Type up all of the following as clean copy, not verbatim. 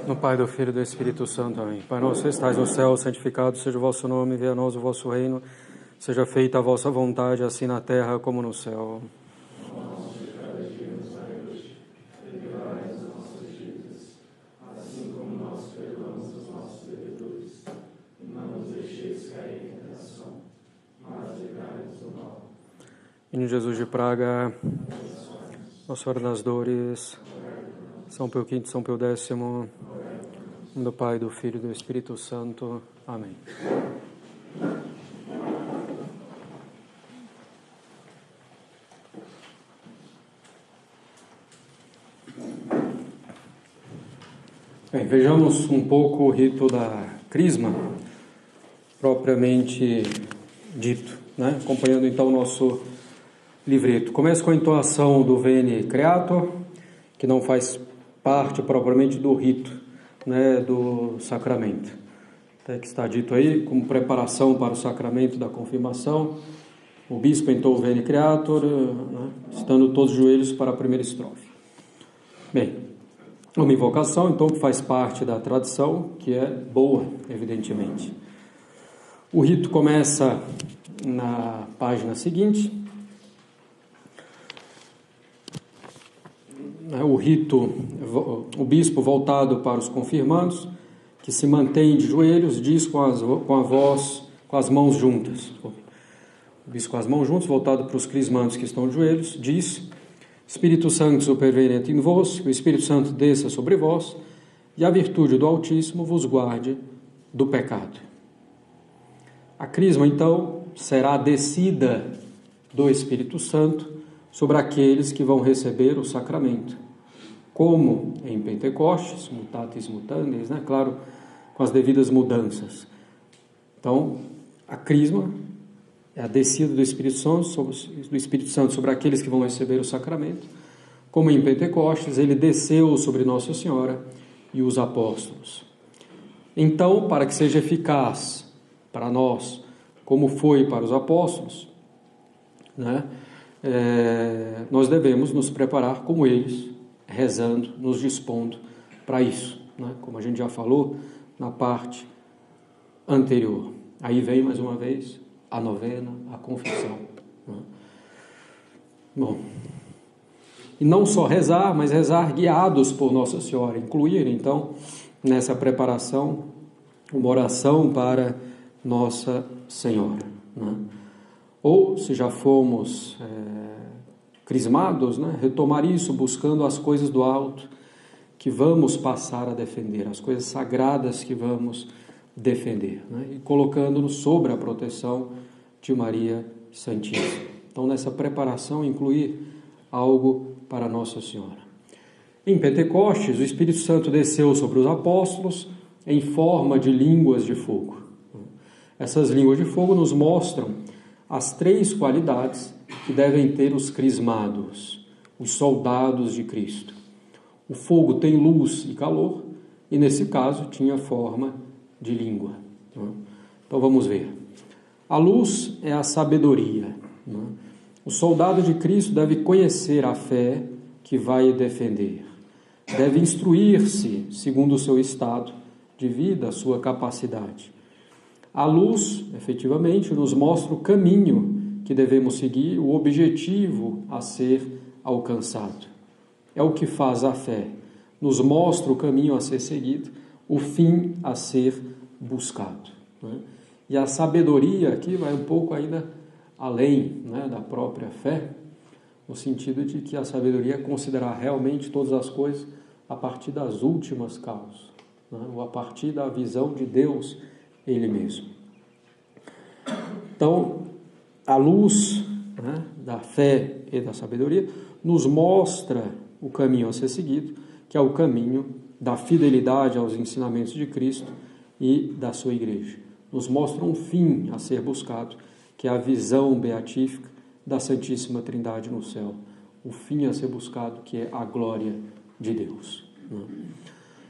No Pai, do Filho e do Espírito Santo. Amém. Pai nosso que estais no céu, santificado seja o vosso nome, venha a nós o vosso reino, seja feita a vossa vontade, assim na terra como no céu. Menino Jesus de Praga, Nossa Senhora das Dores, São Pio V, São Pio X, do Pai, do Filho e do Espírito Santo. Amém. Bem, vejamos um pouco o rito da Crisma, propriamente dito, né? Acompanhando então o nosso livreto. Começa com a entoação do Veni Creator, que não faz parte propriamente do rito, né, do sacramento. Até que está dito aí, como preparação para o sacramento da confirmação, o bispo entoa o Veni Creator, né, estando todos os joelhos para a primeira estrofe. Bem, uma invocação, então, que faz parte da tradição, que é boa, evidentemente. O rito começa na página seguinte. O rito, o bispo voltado para os confirmandos, que se mantém de joelhos, diz com as mãos juntas. O bispo com as mãos juntas, voltado para os crismandos que estão de joelhos, diz: Espírito Santo supervenit in vos, o Espírito Santo desça sobre vós, e a virtude do Altíssimo vos guarde do pecado. A crisma, então, será a descida do Espírito Santo sobre aqueles que vão receber o sacramento, como em Pentecostes, mutatis mutandis, né? Claro, com as devidas mudanças. Então, a crisma é a descida do Espírito Santo sobre aqueles que vão receber o sacramento, como em Pentecostes, ele desceu sobre Nossa Senhora e os apóstolos. Então, para que seja eficaz para nós, como foi para os apóstolos, né? Nós devemos nos preparar como eles, rezando, nos dispondo para isso, né? Como a gente já falou na parte anterior. Aí vem mais uma vez a novena, a confissão, né? Bom, e não só rezar, mas rezar guiados por Nossa Senhora, incluir então nessa preparação uma oração para Nossa Senhora, né? Ou, se já fomos crismados, né, retomar isso, buscando as coisas do alto que vamos passar a defender, as coisas sagradas que vamos defender, né, e colocando-nos sobre a proteção de Maria Santíssima. Então, nessa preparação, incluir algo para Nossa Senhora. Em Pentecostes, o Espírito Santo desceu sobre os apóstolos em forma de línguas de fogo. Essas línguas de fogo nos mostram as três qualidades que devem ter os crismados, os soldados de Cristo. O fogo tem luz e calor, e nesse caso tinha forma de língua. Então vamos ver. A luz é a sabedoria. O soldado de Cristo deve conhecer a fé que vai defender. Deve instruir-se segundo o seu estado de vida, a sua capacidade. A luz, efetivamente, nos mostra o caminho que devemos seguir, o objetivo a ser alcançado. É o que faz a fé. Nos mostra o caminho a ser seguido, o fim a ser buscado, né? E a sabedoria aqui vai um pouco ainda além, né, da própria fé, no sentido de que a sabedoria é considerar realmente todas as coisas a partir das últimas causas, né, ou a partir da visão de Deus Ele mesmo. Então, a luz, né, da fé e da sabedoria nos mostra o caminho a ser seguido, que é o caminho da fidelidade aos ensinamentos de Cristo e da sua igreja. Nos mostra um fim a ser buscado, que é a visão beatífica da Santíssima Trindade no céu. O fim a ser buscado, que é a glória de Deus.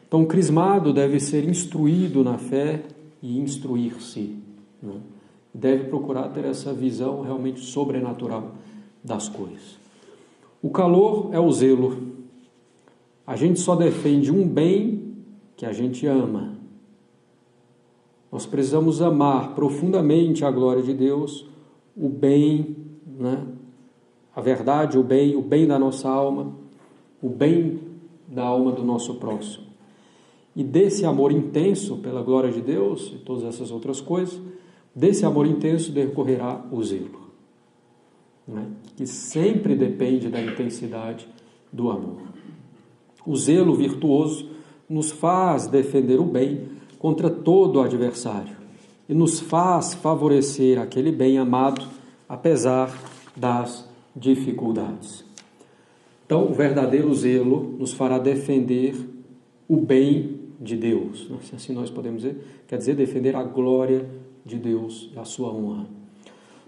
Então, o crismado deve ser instruído na fé e instruir-se. Deve procurar ter essa visão realmente sobrenatural das coisas. O calor é o zelo. A gente só defende um bem que a gente ama. Nós precisamos amar profundamente a glória de Deus, o bem, né? A verdade, o bem da nossa alma, o bem da alma do nosso próximo. E desse amor intenso pela glória de Deus e todas essas outras coisas, desse amor intenso decorrerá o zelo, né? Que sempre depende da intensidade do amor. O zelo virtuoso nos faz defender o bem contra todo o adversário e nos faz favorecer aquele bem amado, apesar das dificuldades. Então, o verdadeiro zelo nos fará defender o bem de Deus, se assim nós podemos dizer, quer dizer, defender a glória de Deus e a sua honra.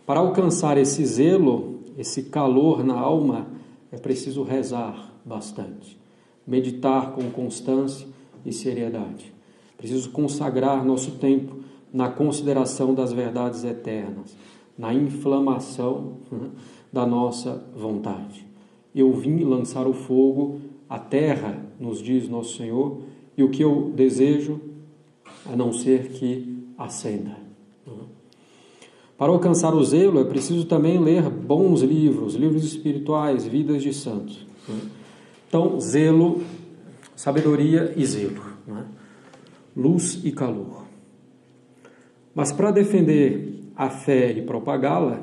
Para alcançar esse zelo, esse calor na alma, é preciso rezar bastante, meditar com constância e seriedade. Preciso consagrar nosso tempo na consideração das verdades eternas, na inflamação da nossa vontade. Eu vim lançar o fogo à terra, nos diz nosso Senhor, e o que eu desejo a não ser que acenda. Para alcançar o zelo é preciso também ler bons livros, livros espirituais, vidas de santos. Então, zelo, sabedoria e zelo, luz e calor. Mas para defender a fé e propagá-la,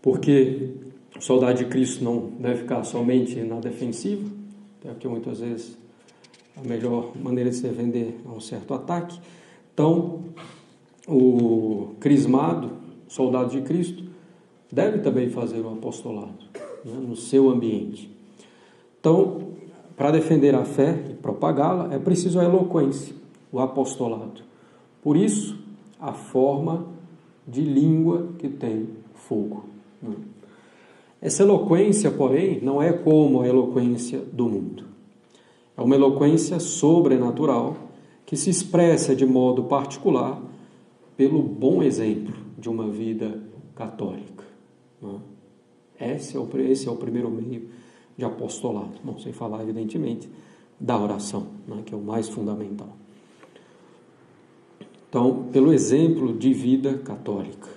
porque o soldado de Cristo não deve ficar somente na defensiva, até porque muitas vezes a melhor maneira de se defender é um certo ataque. Então, o crismado, soldado de Cristo, deve também fazer o apostolado, no seu ambiente. Então, para defender a fé e propagá-la, é preciso a eloquência, o apostolado. Por isso, a forma de língua que tem fogo. Essa eloquência, porém, não é como a eloquência do mundo. É uma eloquência sobrenatural que se expressa de modo particular pelo bom exemplo de uma vida católica. Esse é o primeiro meio de apostolado. Bom, sem falar, evidentemente, da oração, que é o mais fundamental. Então, pelo exemplo de vida católica,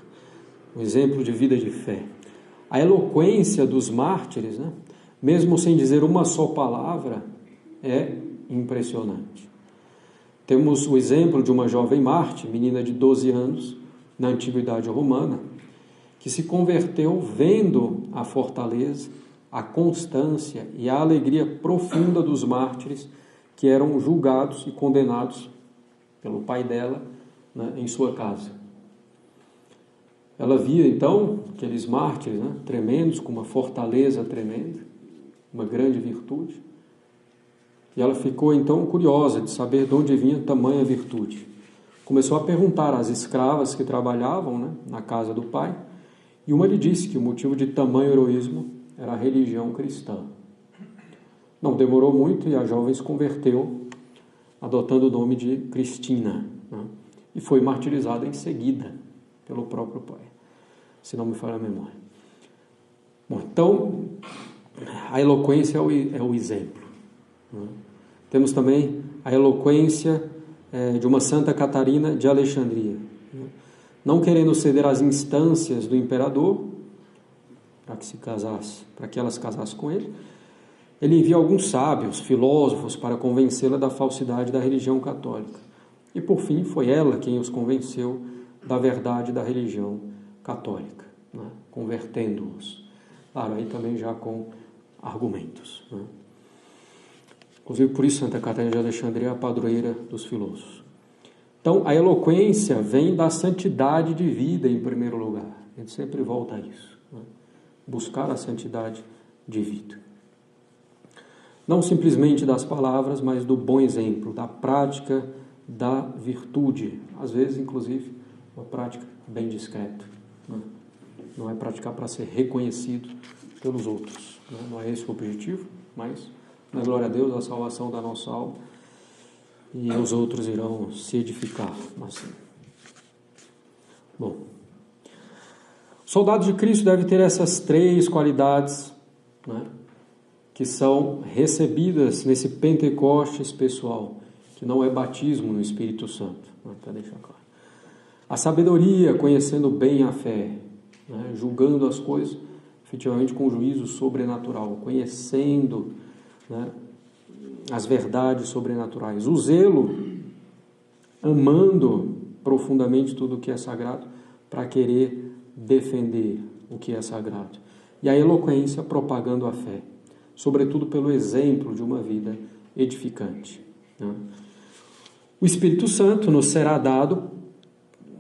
o exemplo de vida de fé. A eloquência dos mártires, mesmo sem dizer uma só palavra, é impressionante. Temos o exemplo de uma jovem mártir, menina de 12 anos, na Antiguidade Romana, que se converteu vendo a fortaleza, a constância e a alegria profunda dos mártires que eram julgados e condenados pelo pai dela, em sua casa. Ela via, então, aqueles mártires, tremendos, com uma fortaleza tremenda, uma grande virtude. E ela ficou, então, curiosa de saber de onde vinha tamanha virtude. Começou a perguntar às escravas que trabalhavam, na casa do pai, e uma lhe disse que o motivo de tamanho heroísmo era a religião cristã. Não demorou muito e a jovem se converteu, adotando o nome de Cristina, e foi martirizada em seguida pelo próprio pai, se não me falha a memória. Bom, então, a eloquência é o exemplo. Temos também a eloquência de uma Santa Catarina de Alexandria. Não querendo ceder às instâncias do imperador, para que ela se casasse com ele, ele envia alguns sábios, filósofos, para convencê-la da falsidade da religião católica. E, por fim, foi ela quem os convenceu da verdade da religião católica, convertendo-os. Claro, aí também já com argumentos. Inclusive, por isso, Santa Catarina de Alexandria é a padroeira dos filósofos. Então, a eloquência vem da santidade de vida, em primeiro lugar. A gente sempre volta a isso. Buscar a santidade de vida. Não simplesmente das palavras, mas do bom exemplo, da prática da virtude. Às vezes, inclusive, uma prática bem discreta. Não é praticar para ser reconhecido pelos outros. Não é esse o objetivo, mas, na glória a Deus, a salvação da nossa alma, e os outros irão se edificar. Assim. Bom, o soldado de Cristo deve ter essas três qualidades, que são recebidas nesse Pentecostes pessoal, que não é batismo no Espírito Santo, para deixar claro. A sabedoria, conhecendo bem a fé, né, julgando as coisas efetivamente com juízo sobrenatural, conhecendo, né, as verdades sobrenaturais. O zelo, amando profundamente tudo o que é sagrado, para querer defender o que é sagrado. E a eloquência, propagando a fé, sobretudo pelo exemplo de uma vida edificante, né? O Espírito Santo nos será dado,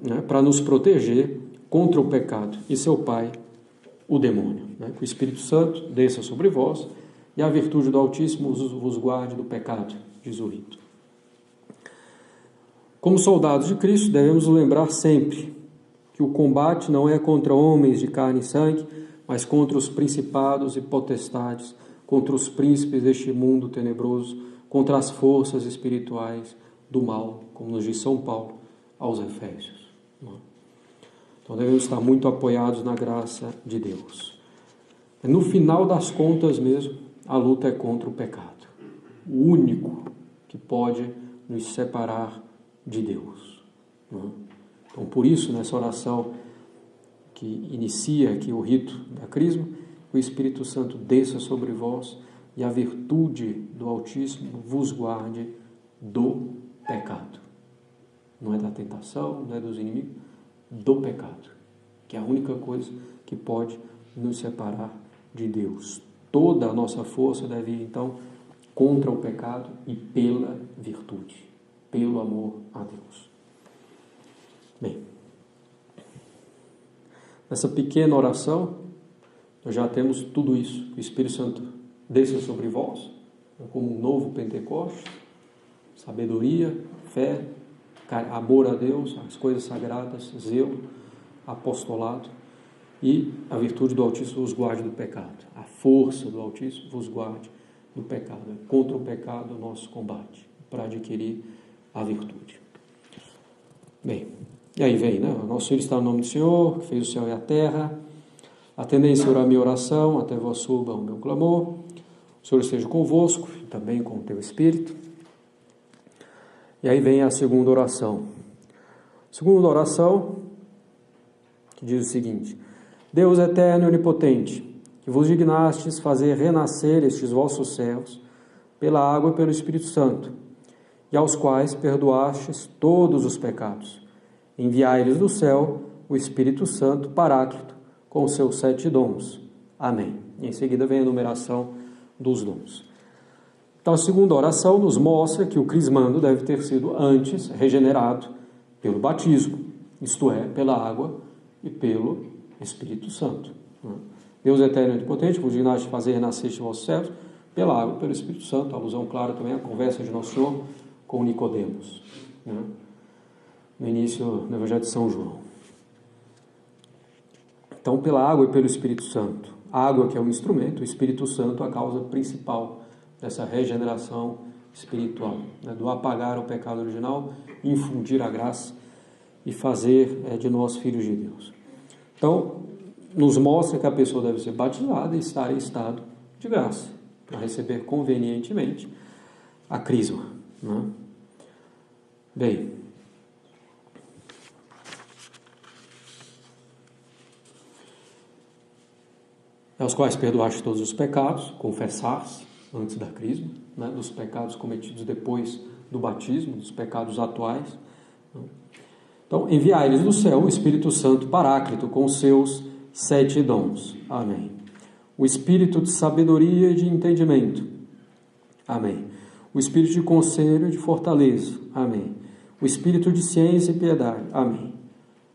né, para nos proteger contra o pecado e seu pai, o demônio, né? Que o Espírito Santo desça sobre vós e a virtude do Altíssimo vos guarde do pecado, diz o rito. Como soldados de Cristo, devemos lembrar sempre que o combate não é contra homens de carne e sangue, mas contra os principados e potestades, contra os príncipes deste mundo tenebroso, contra as forças espirituais do mal, como nos diz São Paulo aos Efésios. Então devemos estar muito apoiados na graça de Deus. No final das contas mesmo, a luta é contra o pecado, o único que pode nos separar de Deus. Então, por isso, nessa oração que inicia aqui o rito da Crisma, o Espírito Santo desça sobre vós e a virtude do Altíssimo vos guarde do pecado. Não é da tentação, não é dos inimigos, do pecado, que é a única coisa que pode nos separar de Deus. Toda a nossa força deve ir, então, contra o pecado e pela virtude, pelo amor a Deus. Bem, nessa pequena oração, nós já temos tudo isso. O Espírito Santo desça sobre vós, como um novo Pentecostes, sabedoria, fé, amor a Deus, as coisas sagradas, zelo, apostolado, e a virtude do Altíssimo vos guarde do pecado. A força do Altíssimo vos guarde do pecado. É contra o pecado o nosso combate, para adquirir a virtude. Bem, e aí vem, né? Nosso Filho está no nome do Senhor, que fez o céu e a terra. Atendei, Senhor, a minha oração, até vós suba o meu clamor. O Senhor esteja convosco, e também com o teu Espírito. E aí vem a segunda oração. Segunda oração, que diz o seguinte: Deus eterno e onipotente, que vos dignastes fazer renascer estes vossos servos pela água e pelo Espírito Santo, e aos quais perdoastes todos os pecados, enviai-lhes do céu o Espírito Santo, Paráclito, com os seus 7 dons. Amém. E em seguida vem a enumeração dos dons. Então, a segunda oração nos mostra que o crismando deve ter sido antes regenerado pelo batismo, isto é, pela água e pelo Espírito Santo. Deus eterno e onipotente, vos dignaste fazer renascer estes vossos servos pela água e pelo Espírito Santo. Alusão clara também à conversa de Nosso Senhor com Nicodemos, né, no início do Evangelho de São João. Então, pela água e pelo Espírito Santo. A água, que é um instrumento, o Espírito Santo, a causa principal dessa regeneração espiritual, né, do apagar o pecado original, infundir a graça e fazer de nós filhos de Deus. Então, nos mostra que a pessoa deve ser batizada e estar em estado de graça, para receber convenientemente a crisma, né? Bem, aos quais perdoaste todos os pecados, confessar-se antes da crisma, né, dos pecados cometidos depois do batismo, dos pecados atuais, né? Então, enviai-lhes do céu o Espírito Santo Paráclito com os seus 7 dons. Amém. O Espírito de sabedoria e de entendimento. Amém. O Espírito de conselho e de fortaleza. Amém. O Espírito de ciência e piedade. Amém.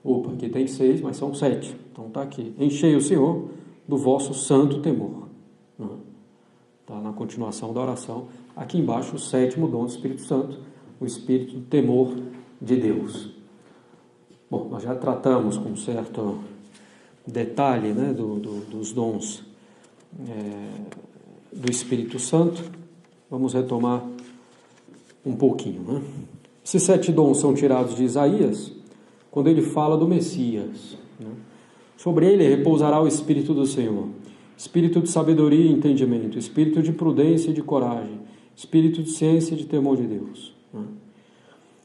Opa, aqui tem 6, mas são 7. Então está aqui. Enchei o Senhor do vosso santo temor. Está na continuação da oração. Aqui embaixo, o 7º dom do Espírito Santo, o Espírito do temor de Deus. Bom, nós já tratamos com certo detalhe, né, dos dons do Espírito Santo. Vamos retomar um pouquinho, né? Esses 7 dons são tirados de Isaías, quando ele fala do Messias, né? Sobre ele repousará o Espírito do Senhor, espírito de sabedoria e entendimento, espírito de prudência e de coragem, espírito de ciência e de temor de Deus.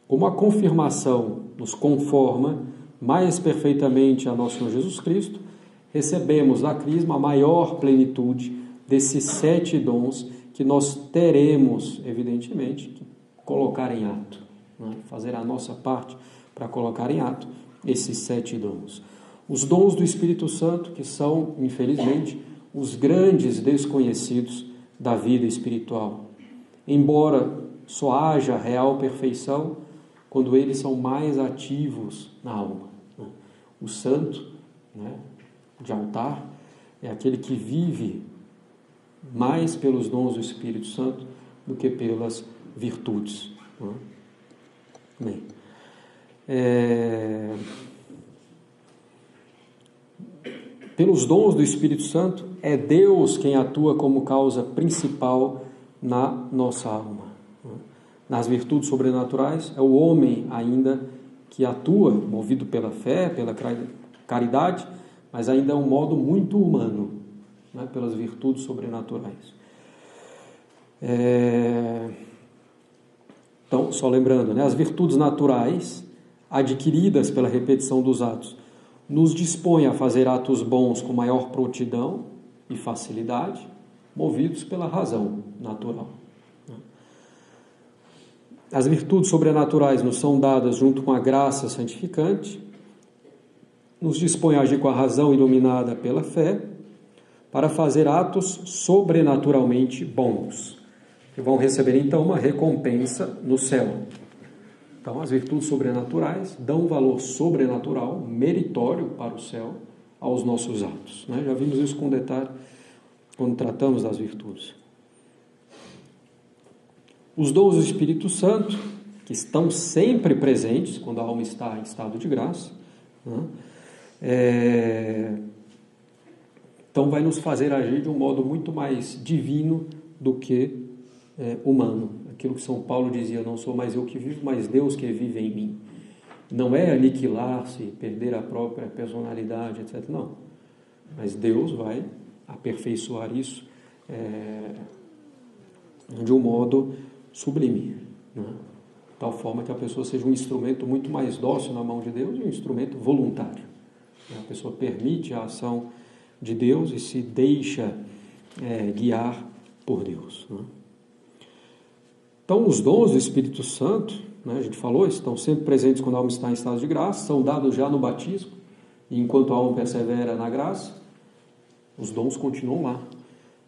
Como a confirmação nos conforma mais perfeitamente a nosso Senhor Jesus Cristo, recebemos da Crisma a maior plenitude desses 7 dons que nós teremos, evidentemente, que colocar em ato, fazer a nossa parte para colocar em ato esses 7 dons. Os dons do Espírito Santo, que são, infelizmente, os grandes desconhecidos da vida espiritual. Embora só haja real perfeição quando eles são mais ativos na alma. O santo, de altar, é aquele que vive mais pelos dons do Espírito Santo do que pelas virtudes. Bem, pelos dons do Espírito Santo, é Deus quem atua como causa principal na nossa alma. Nas virtudes sobrenaturais, é o homem ainda que atua, movido pela fé, pela caridade, mas ainda é um modo muito humano, pelas virtudes sobrenaturais. Então, só lembrando, as virtudes naturais, adquiridas pela repetição dos atos, nos dispõem a fazer atos bons com maior prontidão e facilidade, movidos pela razão natural. As virtudes sobrenaturais nos são dadas junto com a graça santificante, nos dispõem a agir com a razão iluminada pela fé, para fazer atos sobrenaturalmente bons, que vão receber então uma recompensa no céu. Então, as virtudes sobrenaturais dão valor sobrenatural, meritório para o céu, aos nossos atos. Já vimos isso com detalhe quando tratamos das virtudes. Os dons do Espírito Santo, que estão sempre presentes quando a alma está em estado de graça, então vai nos fazer agir de um modo muito mais divino do que humano. Aquilo que São Paulo dizia, não sou mais eu que vivo, mas Deus que vive em mim. Não é aniquilar-se, perder a própria personalidade, etc. Não. Mas Deus vai aperfeiçoar isso de um modo sublime. De tal forma que a pessoa seja um instrumento muito mais dócil na mão de Deus e um instrumento voluntário. A pessoa permite a ação de Deus e se deixa guiar por Deus. Então, os dons do Espírito Santo, a gente falou, estão sempre presentes quando a alma está em estado de graça, são dados já no batismo, e enquanto a alma persevera na graça, os dons continuam lá.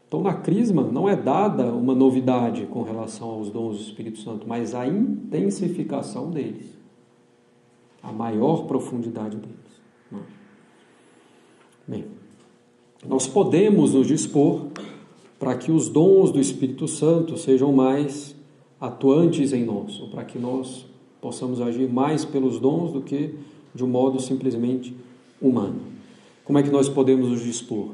Então, na Crisma não é dada uma novidade com relação aos dons do Espírito Santo, mas a intensificação deles, a maior profundidade deles. Bem, nós podemos nos dispor para que os dons do Espírito Santo sejam mais atuantes em nós, ou para que nós possamos agir mais pelos dons do que de um modo simplesmente humano. Como é que nós podemos nos dispor?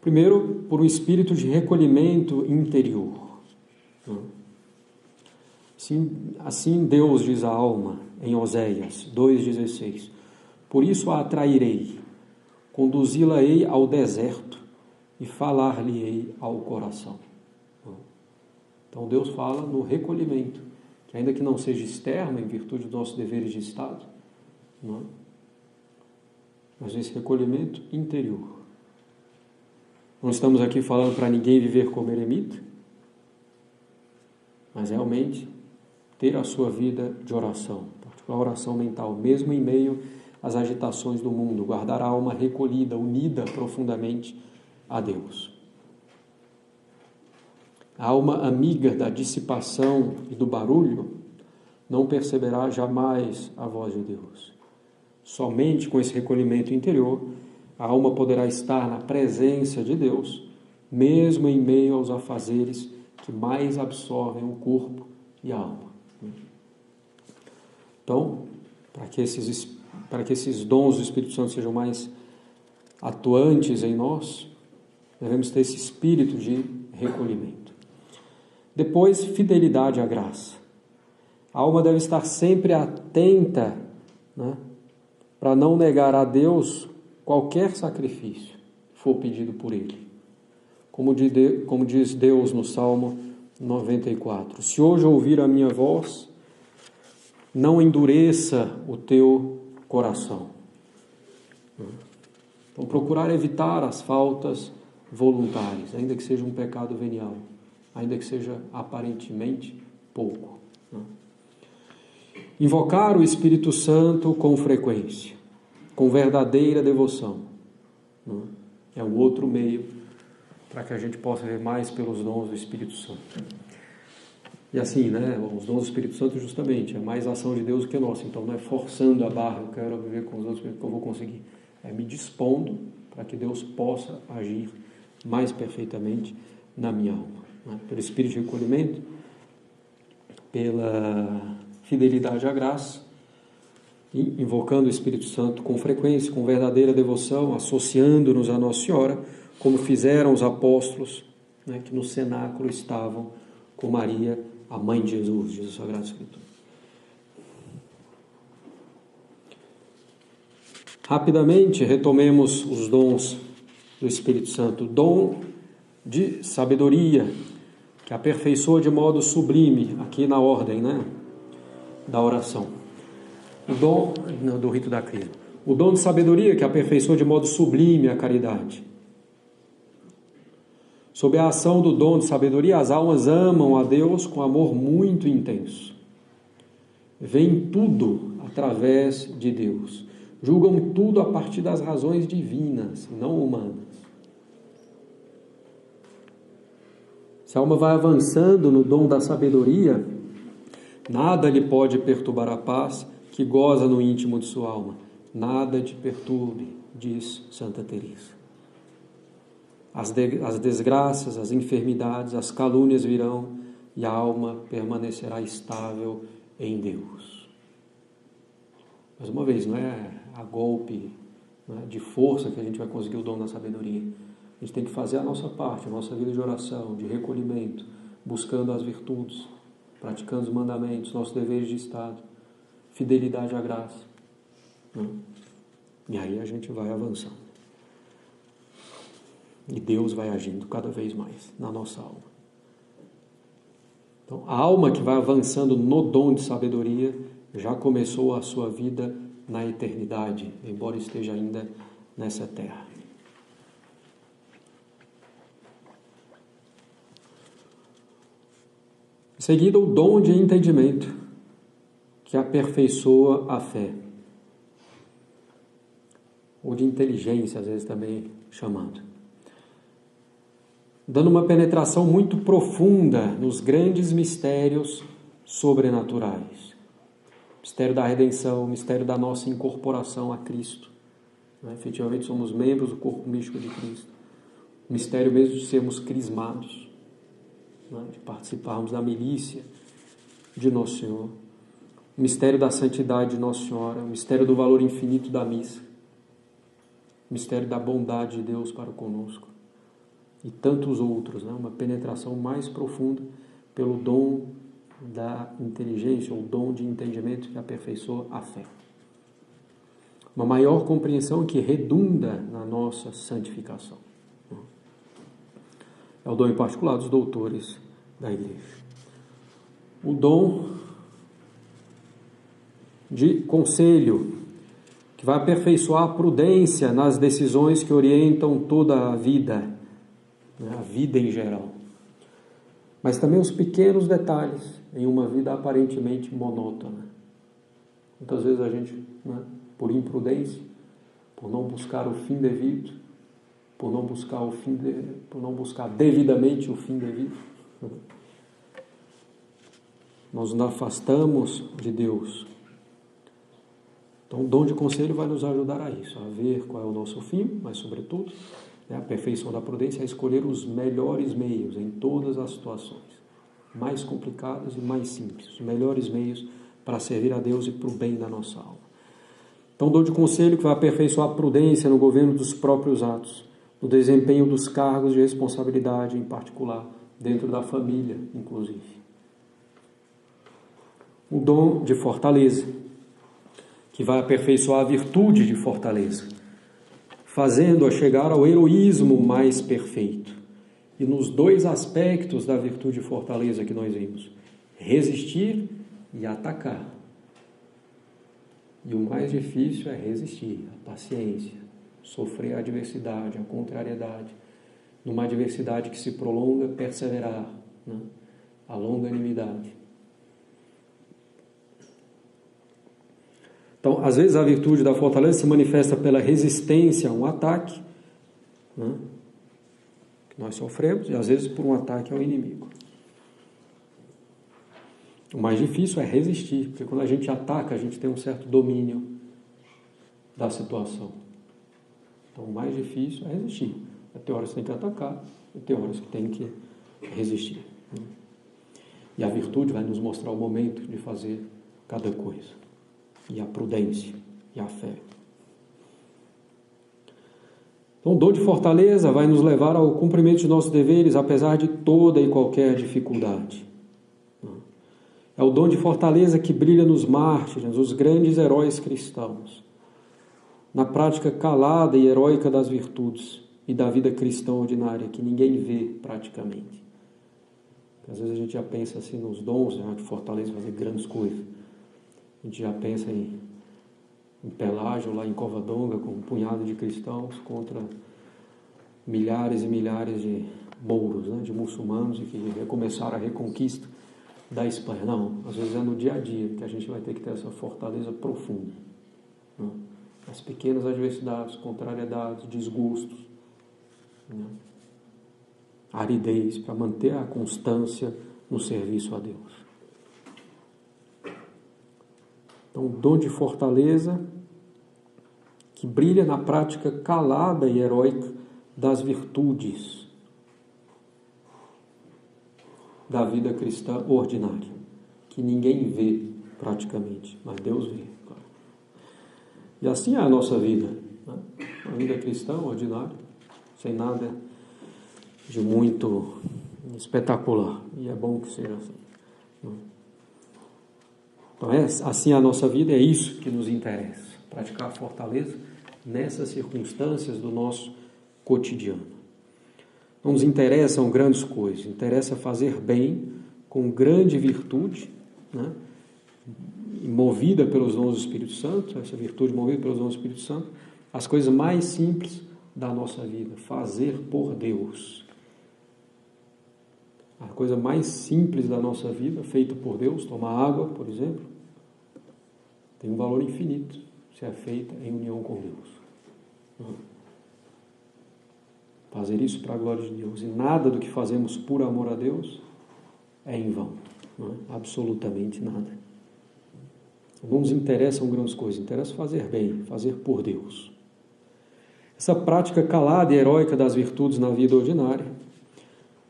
Primeiro, por um espírito de recolhimento interior. Assim Deus diz à alma em Oséias 2,16: por isso a atrairei, conduzi-la-ei ao deserto e falar-lhe-ei ao coração. Então Deus fala no recolhimento, que ainda que não seja externo, em virtude dos nossos deveres de Estado, mas esse recolhimento interior. Não estamos aqui falando para ninguém viver como eremita, mas realmente ter a sua vida de oração, particular oração mental, mesmo em meio às agitações do mundo, guardar a alma recolhida, unida profundamente a Deus. A alma amiga da dissipação e do barulho não perceberá jamais a voz de Deus. Somente com esse recolhimento interior, a alma poderá estar na presença de Deus, mesmo em meio aos afazeres que mais absorvem o corpo e a alma. Então, para que esses dons do Espírito Santo sejam mais atuantes em nós, devemos ter esse espírito de recolhimento. Depois, fidelidade à graça. A alma deve estar sempre atenta, para não negar a Deus qualquer sacrifício que for pedido por Ele. como diz Deus no Salmo 94. Se hoje ouvir a minha voz, não endureça o teu coração. Então, procurar evitar as faltas voluntárias, ainda que seja um pecado venial, ainda que seja aparentemente pouco. Invocar o Espírito Santo com frequência, com verdadeira devoção. É um outro meio para que a gente possa ver mais pelos dons do Espírito Santo. E assim, os dons do Espírito Santo justamente é mais ação de Deus do que nossa. Então não é forçando a barra, eu quero viver com os outros que eu vou conseguir. É me dispondo para que Deus possa agir mais perfeitamente na minha alma. Pelo Espírito de recolhimento, pela fidelidade à graça, e invocando o Espírito Santo com frequência, com verdadeira devoção, associando-nos a Nossa Senhora, como fizeram os apóstolos, que no cenáculo estavam com Maria, a mãe de Jesus, diz a Sagrada Escritura. Rapidamente, retomemos os dons do Espírito Santo. O dom de sabedoria, que aperfeiçoa de modo sublime, aqui na ordem, da oração. O dom do rito da crisma. O dom de sabedoria, que aperfeiçoa de modo sublime a caridade. Sob a ação do dom de sabedoria, as almas amam a Deus com amor muito intenso. Veem tudo através de Deus. Julgam tudo a partir das razões divinas, não humanas. Se a alma vai avançando no dom da sabedoria, nada lhe pode perturbar a paz que goza no íntimo de sua alma. Nada te perturbe, diz Santa Teresa. As desgraças, as enfermidades, as calúnias virão e a alma permanecerá estável em Deus. Mais uma vez, não é a golpe de força que a gente vai conseguir o dom da sabedoria. A gente tem que fazer a nossa parte, a nossa vida de oração, de recolhimento, buscando as virtudes, praticando os mandamentos, nossos deveres de Estado, fidelidade à graça. E aí a gente vai avançando. E Deus vai agindo cada vez mais na nossa alma. Então, a alma que vai avançando no dom de sabedoria já começou a sua vida na eternidade, embora esteja ainda nessa terra. Em seguida, o dom de entendimento, que aperfeiçoa a fé. Ou de inteligência, às vezes também chamando. Dando uma penetração muito profunda nos grandes mistérios sobrenaturais. Mistério da redenção, mistério da nossa incorporação a Cristo. Efetivamente somos membros do corpo místico de Cristo. O mistério mesmo de sermos crismados, de participarmos da milícia de Nosso Senhor. O mistério da santidade de Nossa Senhora, o mistério do valor infinito da missa, o mistério da bondade de Deus para conosco. E tantos outros, uma penetração mais profunda pelo dom da inteligência, ou dom de entendimento que aperfeiçoa a fé. Uma maior compreensão que redunda na nossa santificação. É o dom em particular dos doutores da Igreja. O dom de conselho, que vai aperfeiçoar a prudência nas decisões que orientam toda a vida em geral. Mas também os pequenos detalhes em uma vida aparentemente monótona. Muitas vezes a gente, por imprudência, por não buscar o fim devido, por não buscar devidamente o fim devido, nós nos afastamos de Deus. Então o dom de conselho vai nos ajudar a isso, a ver qual é o nosso fim, mas sobretudo a perfeição da prudência é escolher os melhores meios em todas as situações, mais complicadas e mais simples, os melhores meios para servir a Deus e para o bem da nossa alma. Então, dom de conselho que vai aperfeiçoar a prudência no governo dos próprios atos, no desempenho dos cargos de responsabilidade, em particular, dentro da família, inclusive. O dom de fortaleza, que vai aperfeiçoar a virtude de fortaleza, fazendo-a chegar ao heroísmo mais perfeito, e nos dois aspectos da virtude e fortaleza que nós vimos: resistir e atacar. E o mais difícil é resistir, a paciência, sofrer a adversidade, a contrariedade. Numa adversidade que se prolonga, perseverar, né? A longanimidade. Então, às vezes a virtude da fortaleza se manifesta pela resistência a um ataque, né, que nós sofremos, e às vezes por um ataque ao inimigo. O mais difícil é resistir, porque quando a gente ataca, a gente tem um certo domínio da situação. Então, o mais difícil é resistir. Tem horas que tem que atacar, e tem horas que tem que resistir. E a virtude vai nos mostrar o momento de fazer cada coisa. E a prudência, e a fé. Então, o dom de fortaleza vai nos levar ao cumprimento de nossos deveres, apesar de toda e qualquer dificuldade. É o dom de fortaleza que brilha nos mártires, os grandes heróis cristãos, na prática calada e heróica das virtudes e da vida cristã ordinária, que ninguém vê praticamente. Às vezes a gente já pensa assim nos dons, né, de fortaleza, fazer grandes coisas. A gente já pensa em Pelágio, lá em Covadonga, com um punhado de cristãos contra milhares e milhares de mouros, né, de muçulmanos, e que recomeçaram a reconquista da Espanha. Não, às vezes é no dia a dia que a gente vai ter que ter essa fortaleza profunda. Né? As pequenas adversidades, contrariedades, desgostos, né? Aridez, para manter a constância no serviço a Deus. Então, o dom de fortaleza que brilha na prática calada e heróica das virtudes da vida cristã ordinária, que ninguém vê praticamente, mas Deus vê. Claro. E assim é a nossa vida, né? Uma vida cristã ordinária, sem nada de muito espetacular, e é bom que seja assim, né? Então, assim a nossa vida, é isso que nos interessa, praticar a fortaleza nessas circunstâncias do nosso cotidiano. Não nos interessam grandes coisas, interessa fazer bem com grande virtude, né? Movida pelos dons do Espírito Santo, essa virtude movida pelos dons do Espírito Santo, as coisas mais simples da nossa vida, fazer por Deus. A coisa mais simples da nossa vida, feita por Deus, tomar água, por exemplo, tem um valor infinito se é feita em união com Deus. Fazer isso para a glória de Deus. E nada do que fazemos por amor a Deus é em vão. Não é? Absolutamente nada. Não nos interessam grandes coisas, interessa fazer bem, fazer por Deus. Essa prática calada e heróica das virtudes na vida ordinária,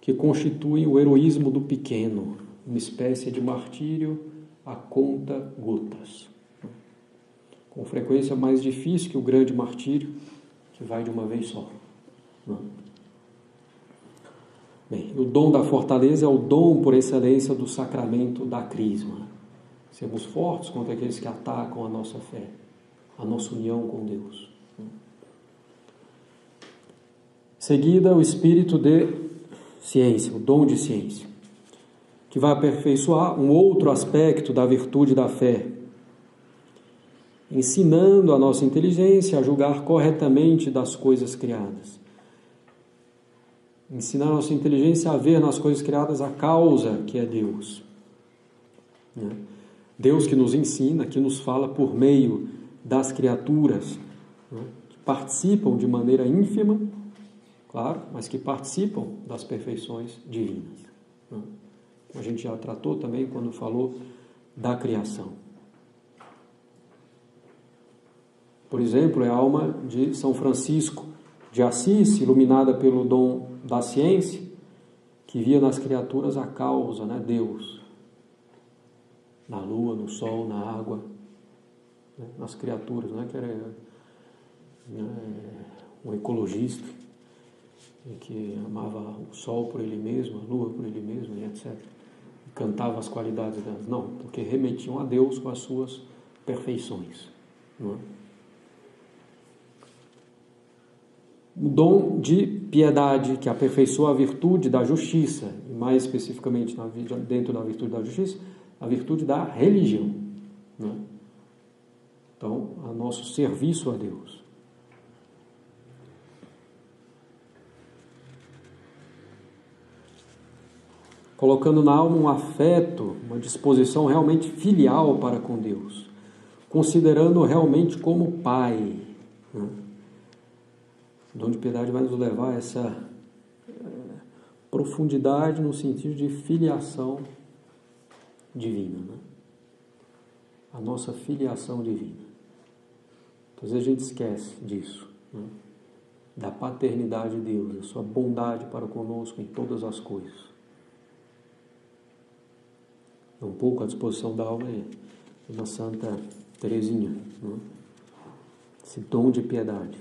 que constituem o heroísmo do pequeno, uma espécie de martírio a conta-gotas. Com frequência mais difícil que o grande martírio, que vai de uma vez só. Bem, o dom da fortaleza é o dom por excelência do sacramento da crisma. Sermos fortes contra aqueles que atacam a nossa fé, a nossa união com Deus. Seguida, o espírito de ciência, o dom de ciência, que vai aperfeiçoar um outro aspecto da virtude da fé, ensinando a nossa inteligência a julgar corretamente das coisas criadas. Ensinar a nossa inteligência a ver nas coisas criadas a causa que é Deus. Deus que nos ensina, que nos fala por meio das criaturas, que participam de maneira ínfima, claro, mas que participam das perfeições divinas. A gente já tratou também quando falou da criação. Por exemplo, é a alma de São Francisco de Assis, iluminada pelo dom da ciência, que via nas criaturas a causa, né, Deus. Na lua, no sol, na água, né, nas criaturas, né, que era um ecologista, que amava o sol por ele mesmo, a lua por ele mesmo, e etc. E cantava as qualidades delas. Não, porque remetiam a Deus com as suas perfeições. Não é? O dom de piedade, que aperfeiçoa a virtude da justiça, e mais especificamente dentro da virtude da justiça, a virtude da religião, né? Então, a nosso serviço a Deus. Colocando na alma um afeto, uma disposição realmente filial para com Deus, considerando-o realmente como Pai, né? O dom de piedade vai nos levar a essa profundidade no sentido de filiação divina, né? A nossa filiação divina. Às vezes a gente esquece disso, né? Da paternidade de Deus, da sua bondade para conosco em todas as coisas. Um pouco à disposição da alma é uma Santa Teresinha, né? Esse dom de piedade.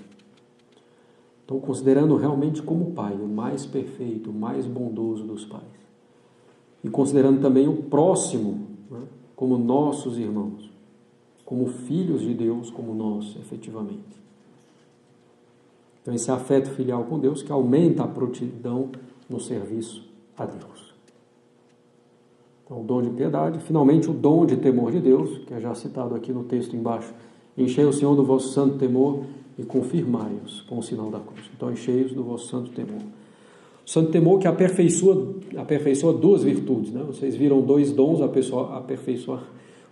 Então, considerando realmente como Pai, o mais perfeito, o mais bondoso dos pais. E considerando também o próximo, né, como nossos irmãos, como filhos de Deus, como nós, efetivamente. Então, esse afeto filial com Deus que aumenta a prontidão no serviço a Deus. Então, o dom de piedade. Finalmente, o dom de temor de Deus, que é já citado aqui no texto embaixo. Enchei o Senhor do vosso santo temor e confirmai-os com o sinal da cruz. Então, enchei-os do vosso santo temor. O santo temor que aperfeiçoa duas virtudes, né? Vocês viram dois dons aperfeiçoar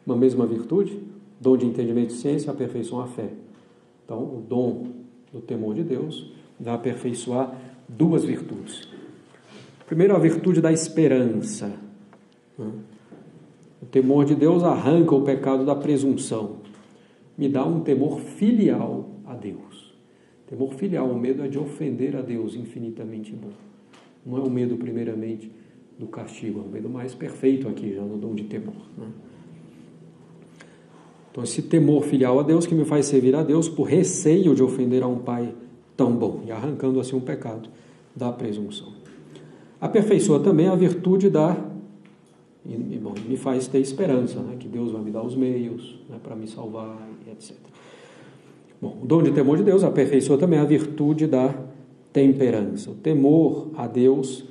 uma mesma virtude? Dom de entendimento e ciência aperfeiçoa a fé. Então, o dom do temor de Deus vai aperfeiçoar duas virtudes. Primeiro, a virtude da esperança. O temor de Deus arranca o pecado da presunção. Me dá um temor filial a Deus. Temor filial, o medo é de ofender a Deus infinitamente bom. Não é o medo, primeiramente, do castigo, é o medo mais perfeito aqui, já no dom de temor, né? Então, esse temor filial a Deus que me faz servir a Deus por receio de ofender a um Pai tão bom, e arrancando assim um pecado da presunção. Aperfeiçoa também a virtude me faz ter esperança, né? Que Deus vai me dar os meios, né, para me salvar, etc. Bom, o dom de temor de Deus aperfeiçoa também a virtude da temperança. O temor a Deus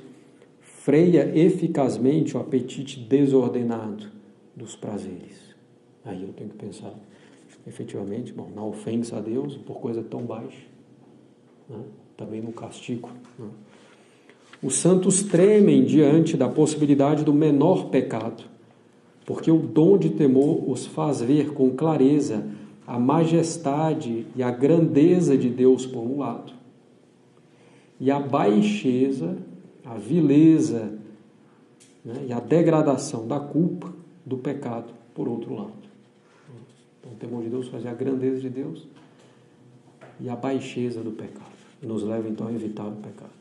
freia eficazmente o apetite desordenado dos prazeres. Aí eu tenho que pensar, efetivamente, na ofensa a Deus por coisa tão baixa, né? Também no castigo, né? Os santos tremem diante da possibilidade do menor pecado, porque o dom de temor os faz ver com clareza a majestade e a grandeza de Deus por um lado, e a baixeza, a vileza, né, e a degradação da culpa, do pecado, por outro lado. Então, o temor de Deus faz a grandeza de Deus e a baixeza do pecado, e nos leva então a evitar o pecado.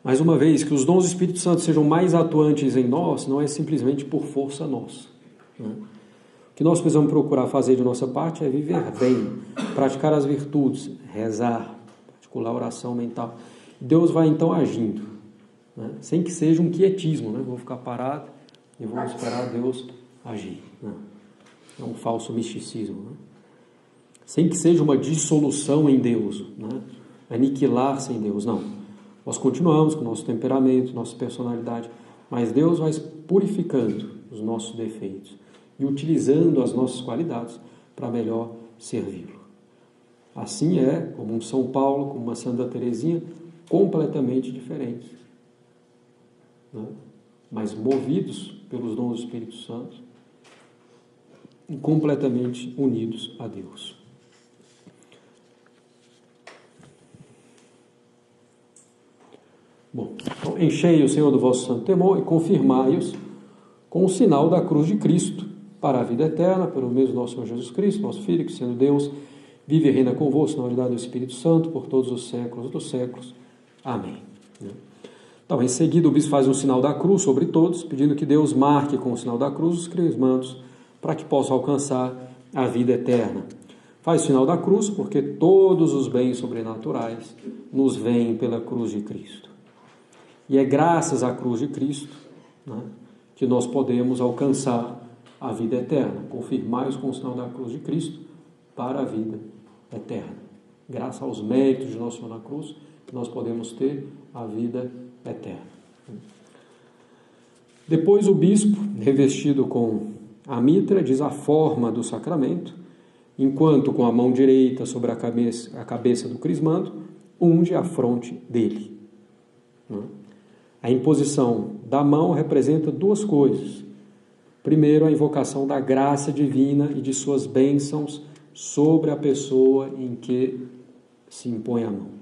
Mais uma vez, que os dons do Espírito Santo sejam mais atuantes em nós, não é simplesmente por força nossa, né? O que nós precisamos procurar fazer de nossa parte é viver bem, praticar as virtudes, rezar, particular oração mental. Deus vai então agindo, né? Sem que seja um quietismo, né? Vou ficar parado e vou esperar Deus agir, né? É um falso misticismo, né? Sem que seja uma dissolução em Deus, né? Aniquilar-se em Deus, não. Nós continuamos com o nosso temperamento, nossa personalidade, mas Deus vai purificando os nossos defeitos e utilizando as nossas qualidades para melhor servi-lo. Assim é, como um São Paulo, como uma Santa Teresinha, completamente diferentes, né? Mas movidos pelos dons do Espírito Santo e completamente unidos a Deus. Bom, então, enchei o Senhor do vosso santo temor e confirmai-os com o sinal da cruz de Cristo, para a vida eterna, pelo mesmo nosso Senhor Jesus Cristo, nosso Filho, que sendo Deus, vive e reina convosco na unidade do Espírito Santo, por todos os séculos dos séculos. Amém. Então, em seguida, o bispo faz um sinal da cruz sobre todos, pedindo que Deus marque com o sinal da cruz os crismandos, para que possam alcançar a vida eterna. Faz o sinal da cruz, porque todos os bens sobrenaturais nos vêm pela cruz de Cristo. E é graças à cruz de Cristo, né, que nós podemos alcançar a vida eterna. Confirmai-os com o sinal da cruz de Cristo para a vida eterna. Graças aos méritos de Nosso Senhor na cruz, nós podemos ter a vida eterna. Depois o bispo, revestido com a mitra, diz a forma do sacramento, enquanto com a mão direita sobre a cabeça do crismando, unge a fronte dele. A imposição da mão representa duas coisas. Primeiro, a invocação da graça divina e de suas bênçãos sobre a pessoa em que se impõe a mão.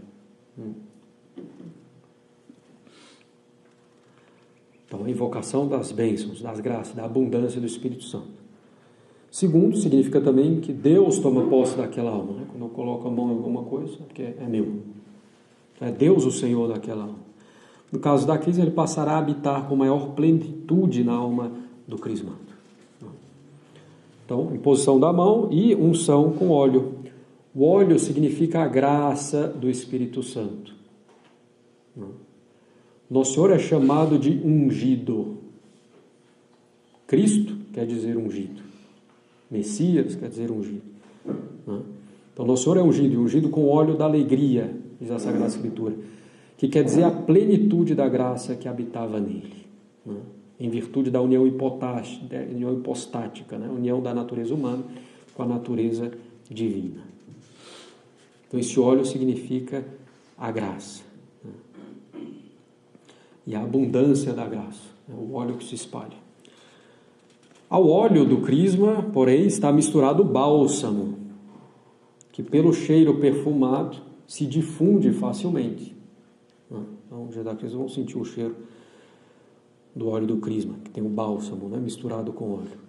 Então, a invocação das bênçãos, das graças, da abundância do Espírito Santo. Segundo, significa também que Deus toma posse daquela alma. Né? Quando eu coloco a mão em alguma coisa, é porque é meu. É Deus o Senhor daquela alma. No caso da crise, ele passará a habitar com maior plenitude na alma do crismado. Então, imposição da mão e unção com óleo. O óleo significa a graça do Espírito Santo. Nosso Senhor é chamado de ungido. Cristo quer dizer ungido. Messias quer dizer ungido. Então, Nosso Senhor é ungido, e ungido com óleo da alegria, diz a Sagrada Escritura, que quer dizer a plenitude da graça que habitava nele, em virtude da união hipostática, união da natureza humana com a natureza divina. Então, esse óleo significa a graça, e a abundância da graça, o óleo que se espalha. Ao óleo do crisma, porém, está misturado o bálsamo, que pelo cheiro perfumado se difunde facilmente. Então, os da crisma vão sentir o cheiro do óleo do crisma, que tem o bálsamo, misturado com óleo.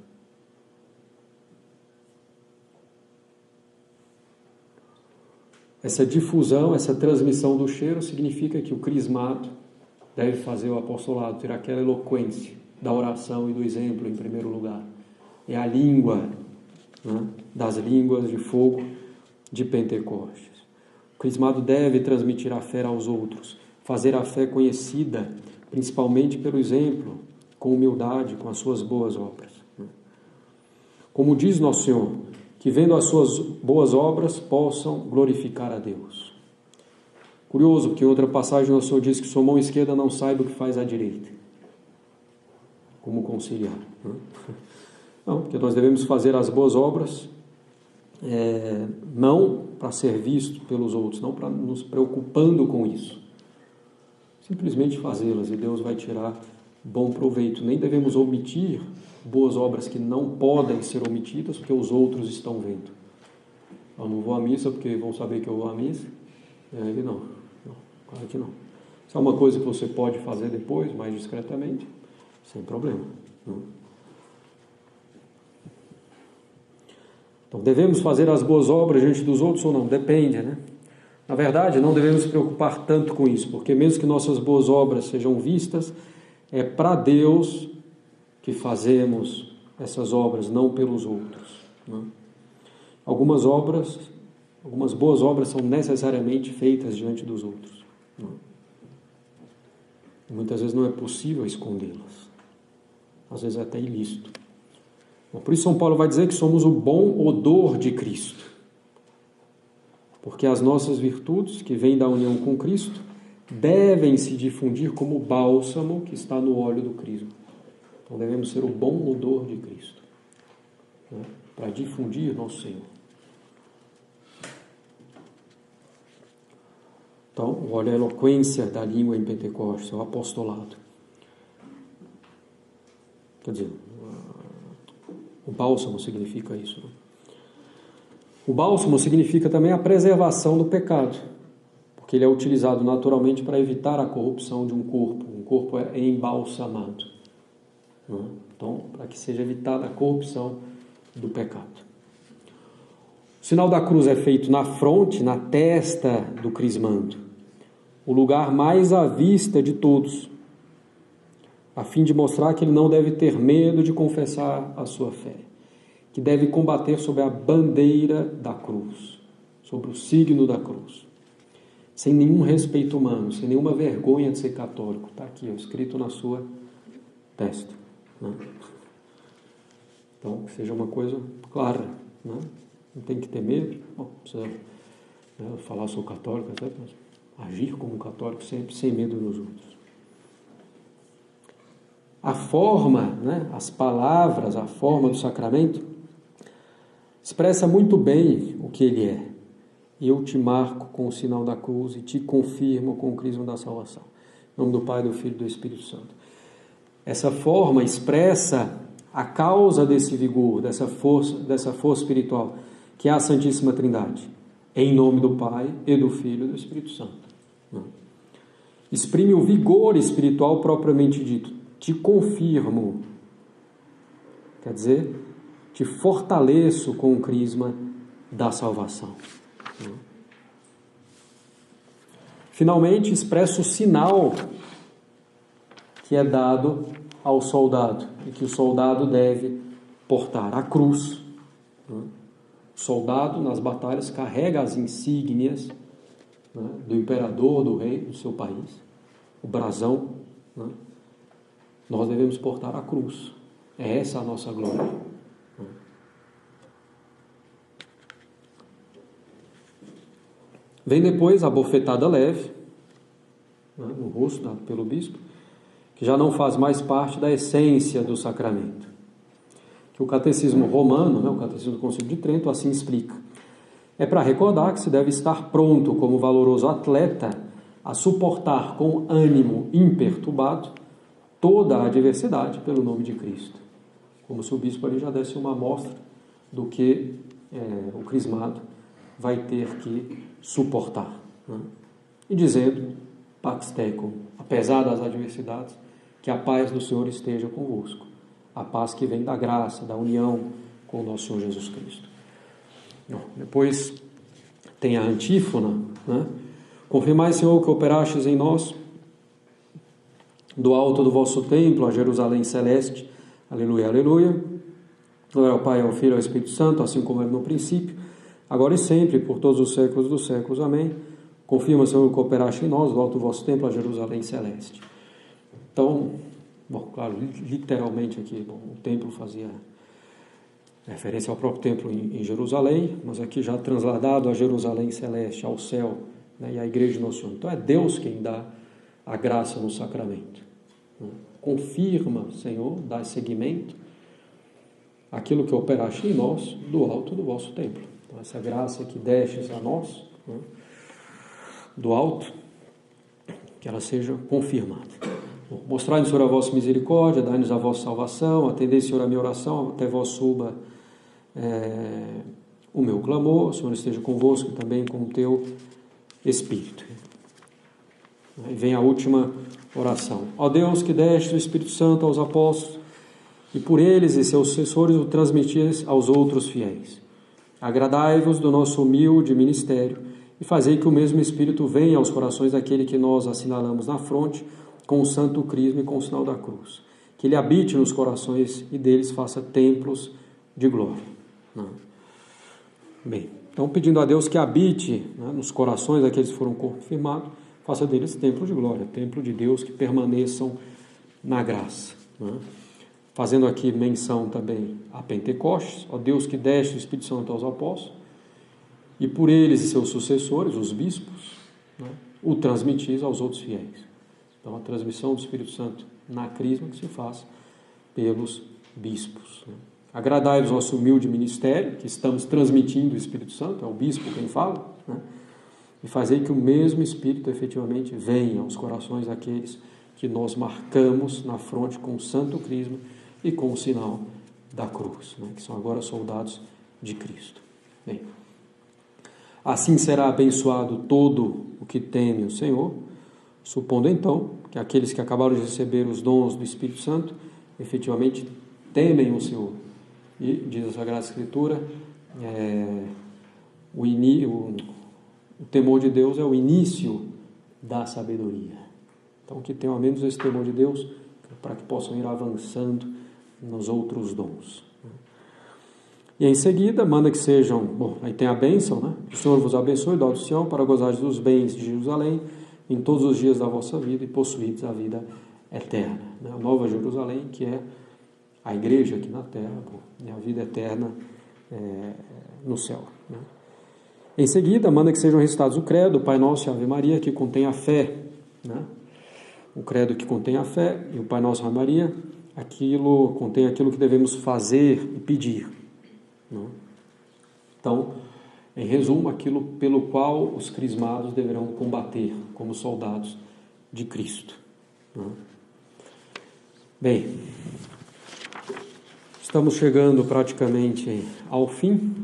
Essa difusão, essa transmissão do cheiro significa que o crismado deve fazer o apostolado, ter aquela eloquência da oração e do exemplo em primeiro lugar. É a língua, das línguas de fogo de Pentecostes. O crismado deve transmitir a fé aos outros, fazer a fé conhecida, principalmente pelo exemplo, com humildade, com as suas boas obras. Como diz Nosso Senhor, que vendo as suas boas obras possam glorificar a Deus. Curioso, porque em outra passagem Nosso Senhor diz que sua mão esquerda não saiba o que faz a direita. Como conciliar? Não, porque nós devemos fazer as boas obras não para ser visto pelos outros, não para nos preocupando com isso. Simplesmente fazê-las e Deus vai tirar bom proveito. Nem devemos omitir boas obras que não podem ser omitidas porque os outros estão vendo. Eu não vou à missa porque vão saber que eu vou à missa. Não, claro que não. Se é uma coisa que você pode fazer depois, mais discretamente, sem problema. Então, devemos fazer as boas obras diante dos outros ou não? Depende, Na verdade, não devemos nos preocupar tanto com isso, porque mesmo que nossas boas obras sejam vistas, é para Deus que fazemos essas obras, não pelos outros. Algumas boas obras são necessariamente feitas diante dos outros. Muitas vezes não é possível escondê-las. Às vezes é até ilícito. Por isso São Paulo vai dizer que somos o bom odor de Cristo. Porque as nossas virtudes, que vêm da união com Cristo, devem se difundir como o bálsamo que está no óleo do crisma. Então devemos ser o bom odor de Cristo, para difundir nosso Senhor. Então, o óleo é a eloquência da língua em Pentecostes, é o apostolado. Quer dizer, o bálsamo significa isso. O bálsamo significa também a preservação do pecado, porque ele é utilizado naturalmente para evitar a corrupção de um corpo. Um corpo é embalsamado. Então, para que seja evitada a corrupção do pecado. O sinal da cruz é feito na fronte, na testa do crismando, o lugar mais à vista de todos, a fim de mostrar que ele não deve ter medo de confessar a sua fé, que deve combater sob a bandeira da cruz, sobre o signo da cruz, sem nenhum respeito humano, sem nenhuma vergonha de ser católico. Está aqui, escrito na sua testa. Então, que seja uma coisa clara, não tem que ter medo. Bom, precisa falar sou católico, etc., mas agir como católico sempre, sem medo dos outros. A forma, as palavras, a forma do sacramento expressa muito bem o que ele é. Eu te marco com o sinal da cruz e te confirmo com o crisma da salvação. Em nome do Pai, do Filho e do Espírito Santo. Essa forma expressa a causa desse vigor, dessa força espiritual, que é a Santíssima Trindade. Em nome do Pai, e do Filho e do Espírito Santo. Exprime o vigor espiritual propriamente dito. Te confirmo. Quer dizer, te fortaleço com o crisma da salvação. Finalmente, expressa o sinal que é dado ao soldado e que o soldado deve portar, a cruz. O soldado, nas batalhas, carrega as insígnias do imperador, do rei, do seu país, o brasão. Nós devemos portar a cruz. É essa a nossa glória. Vem depois a bofetada leve, no rosto, dado pelo bispo, que já não faz mais parte da essência do sacramento. Que o catecismo romano, o catecismo do Concílio de Trento, assim explica. É para recordar que se deve estar pronto como valoroso atleta a suportar com ânimo imperturbado toda a adversidade pelo nome de Cristo. Como se o bispo ali já desse uma amostra do que o crismado vai ter que suportar. E dizendo, pax tecum, apesar das adversidades, que a paz do Senhor esteja convosco. A paz que vem da graça, da união com o nosso Senhor Jesus Cristo. Depois tem a antífona, Confirmai, Senhor, que operastes em nós, do alto do vosso templo, a Jerusalém celeste. Aleluia, aleluia. Glória ao Pai, ao Filho e ao Espírito Santo, assim como era no princípio, agora e sempre, por todos os séculos dos séculos. Amém. Confirma, Senhor, que operaste em nós, do alto do vosso templo, a Jerusalém celeste. Então, claro, literalmente aqui, o templo fazia referência ao próprio templo em Jerusalém, mas aqui já transladado a Jerusalém celeste, ao céu, e à igreja de Nosso Senhor. Então é Deus quem dá a graça no sacramento. Confirma, Senhor, dá seguimento àquilo que operaste em nós, do alto do vosso templo. Então essa graça que destes a nós, do alto, que ela seja confirmada. Mostrai-nos, Senhor, a vossa misericórdia, dai-nos a vossa salvação, atendei, Senhor, a minha oração, até vós suba o meu clamor, o Senhor esteja convosco também com o teu Espírito. E vem a última oração. Ó Deus, que deste o Espírito Santo aos apóstolos, e por eles e seus sucessores o transmitis aos outros fiéis. Agradai-vos do nosso humilde ministério, e fazei que o mesmo Espírito venha aos corações daquele que nós assinalamos na fronte, com o santo crisma e com o sinal da cruz. Que ele habite nos corações e deles faça templos de glória. Bem, então pedindo a Deus que habite nos corações daqueles que foram confirmados, faça deles templo de glória, templo de Deus, que permaneçam na graça. Fazendo aqui menção também a Pentecostes, ó Deus que deste o Espírito Santo aos apóstolos, e por eles e seus sucessores, os bispos, o transmitis aos outros fiéis. Então, a transmissão do Espírito Santo na crisma que se faz pelos bispos. Agradai-vos nosso humilde ministério, que estamos transmitindo o Espírito Santo, é o bispo quem fala, e fazei que o mesmo Espírito efetivamente venha aos corações daqueles que nós marcamos na fronte com o santo crisma e com o sinal da cruz, que são agora soldados de Cristo. Bem, assim será abençoado todo o que teme o Senhor, supondo então que aqueles que acabaram de receber os dons do Espírito Santo efetivamente temem o Senhor. E diz a Sagrada Escritura, o temor de Deus é o início da sabedoria. Então que tenham ao menos esse temor de Deus para que possam ir avançando nos outros dons. E em seguida manda que sejam, aí tem a bênção, o Senhor vos abençoe, dá o Sião, para gozar dos bens de Jerusalém em todos os dias da vossa vida e possuídes a vida eterna. A Nova Jerusalém, que é a igreja aqui na terra, e a vida eterna no céu. Né? Em seguida, manda que sejam recitados o credo, o Pai Nosso e a Ave Maria, que contém a fé. Né? O credo que contém a fé e o Pai Nosso e a Ave Maria, contém aquilo que devemos fazer e pedir. Né? Então, em resumo, aquilo pelo qual os crismados deverão combater como soldados de Cristo. Né? Bem, estamos chegando praticamente ao fim.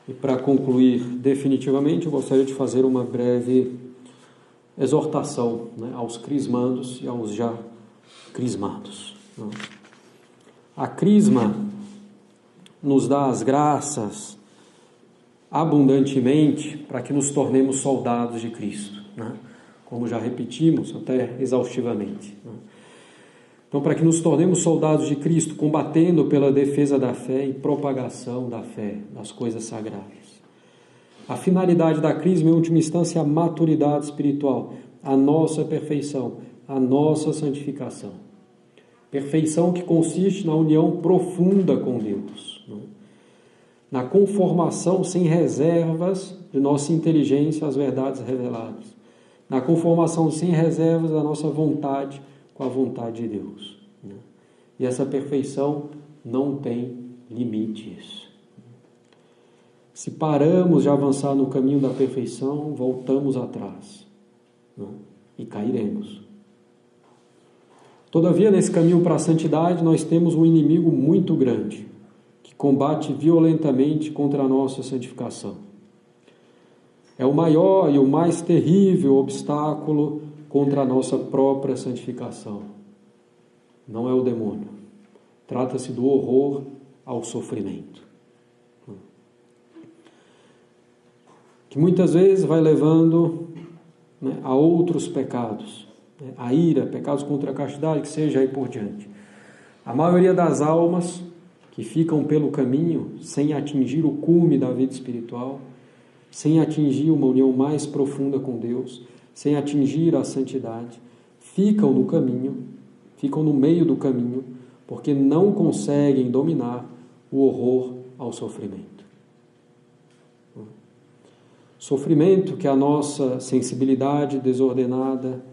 E para concluir definitivamente, eu gostaria de fazer uma breve exortação, né, aos crismandos e aos já crismados. Né? A crisma nos dá as graças abundantemente para que nos tornemos soldados de Cristo, né? Como já repetimos até exaustivamente. Né? Então, para que nos tornemos soldados de Cristo, combatendo pela defesa da fé e propagação da fé, das coisas sagradas. A finalidade da crisma, em última instância, é a maturidade espiritual, a nossa perfeição, a nossa santificação. Perfeição que consiste na união profunda com Deus, né? Na conformação sem reservas de nossa inteligência às verdades reveladas, na conformação sem reservas da nossa vontade com a vontade de Deus. Né? E essa perfeição não tem limites. Se paramos de avançar no caminho da perfeição, voltamos atrás, né? E cairemos. Todavia, nesse caminho para a santidade, nós temos um inimigo muito grande, que combate violentamente contra a nossa santificação. É o maior e o mais terrível obstáculo contra a nossa própria santificação. Não é o demônio. Trata-se do horror ao sofrimento. Que muitas vezes vai levando, né, a outros pecados, né, a ira, pecados contra a castidade, que seja aí por diante. A maioria das almas que ficam pelo caminho sem atingir o cume da vida espiritual, sem atingir uma união mais profunda com Deus, sem atingir a santidade, ficam no caminho, ficam no meio do caminho, porque não conseguem dominar o horror ao sofrimento. Sofrimento que a nossa sensibilidade desordenada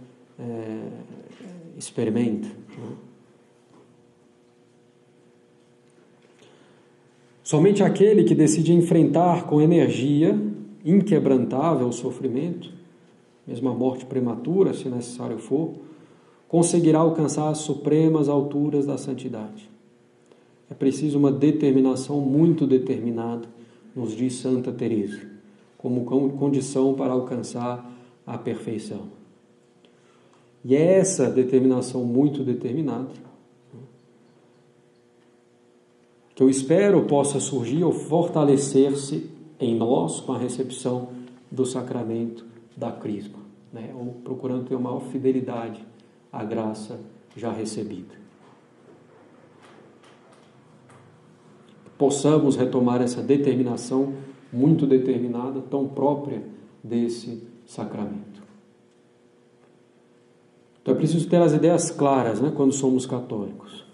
experimenta. Somente aquele que decide enfrentar com energia inquebrantável o sofrimento, mesmo a morte prematura, se necessário for, conseguirá alcançar as supremas alturas da santidade. É preciso uma determinação muito determinada, nos diz Santa Teresa, como condição para alcançar a perfeição. E é essa determinação muito determinada que eu espero possa surgir ou fortalecer-se em nós com a recepção do sacramento da crisma, né? Ou procurando ter uma maior fidelidade à graça já recebida. Possamos retomar essa determinação muito determinada, tão própria desse sacramento. Então é preciso ter as ideias claras, né, quando somos católicos.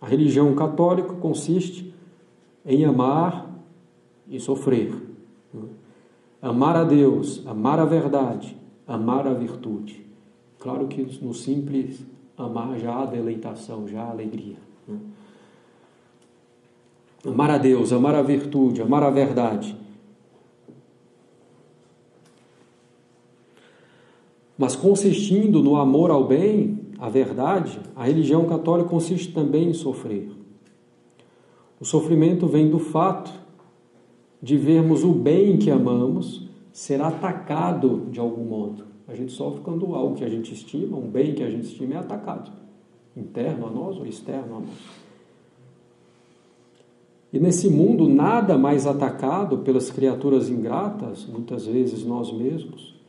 A religião católica consiste em amar e sofrer. Amar a Deus, amar a verdade, amar a virtude. Claro que no simples amar já há deleitação, já há alegria. Amar a Deus, amar a virtude, amar a verdade. Mas consistindo no amor ao bem, à verdade, a religião católica consiste também em sofrer. O sofrimento vem do fato de vermos o bem que amamos ser atacado de algum modo. A gente sofre quando algo que a gente estima, um bem que a gente estima, é atacado. Interno a nós ou externo a nós. E nesse mundo, nada mais atacado pelas criaturas ingratas, muitas vezes nós mesmos,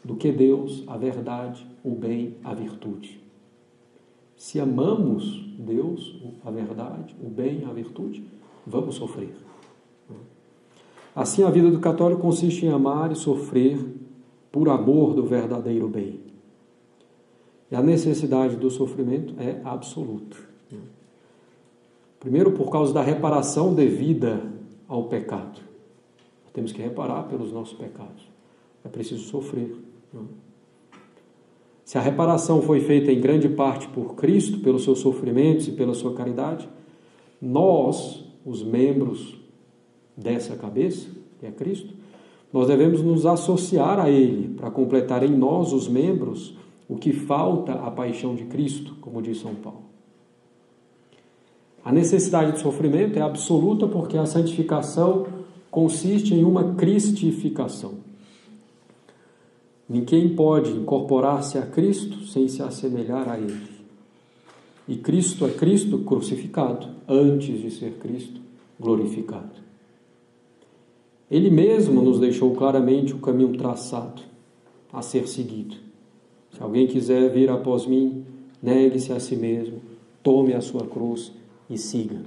do que Deus, a verdade, o bem, a virtude. Se amamos Deus, a verdade, o bem, a virtude, vamos sofrer. Assim, a vida do católico consiste em amar e sofrer por amor do verdadeiro bem. E a necessidade do sofrimento é absoluta. Primeiro, por causa da reparação devida ao pecado. Temos que reparar pelos nossos pecados. É preciso sofrer. Se a reparação foi feita em grande parte por Cristo, pelos seus sofrimentos e pela sua caridade, nós, os membros dessa cabeça, que é Cristo, nós devemos nos associar a Ele para completar em nós, os membros, o que falta à paixão de Cristo, como diz São Paulo. A necessidade de sofrimento é absoluta porque a santificação consiste em uma cristificação. Ninguém pode incorporar-se a Cristo sem se assemelhar a Ele. E Cristo é Cristo crucificado, antes de ser Cristo glorificado. Ele mesmo nos deixou claramente o caminho traçado a ser seguido. Se alguém quiser vir após mim, negue-se a si mesmo, tome a sua cruz e siga.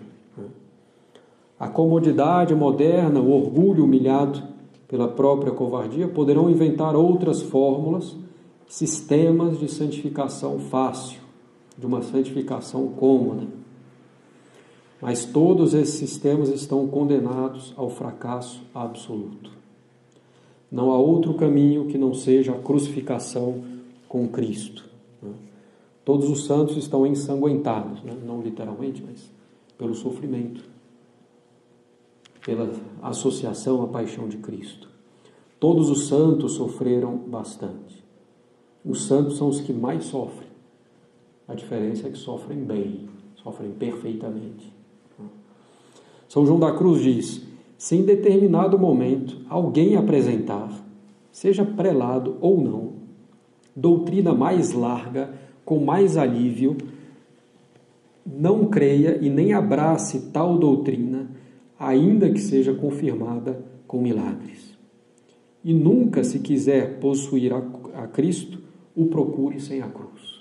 A comodidade moderna, o orgulho humilhado pela própria covardia, poderão inventar outras fórmulas, sistemas de santificação fácil, de uma santificação cômoda. Mas todos esses sistemas estão condenados ao fracasso absoluto. Não há outro caminho que não seja a crucificação com Cristo. Todos os santos estão ensanguentados, não literalmente, mas pelo sofrimento, pela associação à paixão de Cristo. Todos os santos sofreram bastante. Os santos são os que mais sofrem. A diferença é que sofrem bem, sofrem perfeitamente. São João da Cruz diz: se em determinado momento alguém apresentar, seja prelado ou não, doutrina mais larga, com mais alívio, não creia e nem abrace tal doutrina, ainda que seja confirmada com milagres. E nunca, se quiser possuir a Cristo, o procure sem a cruz.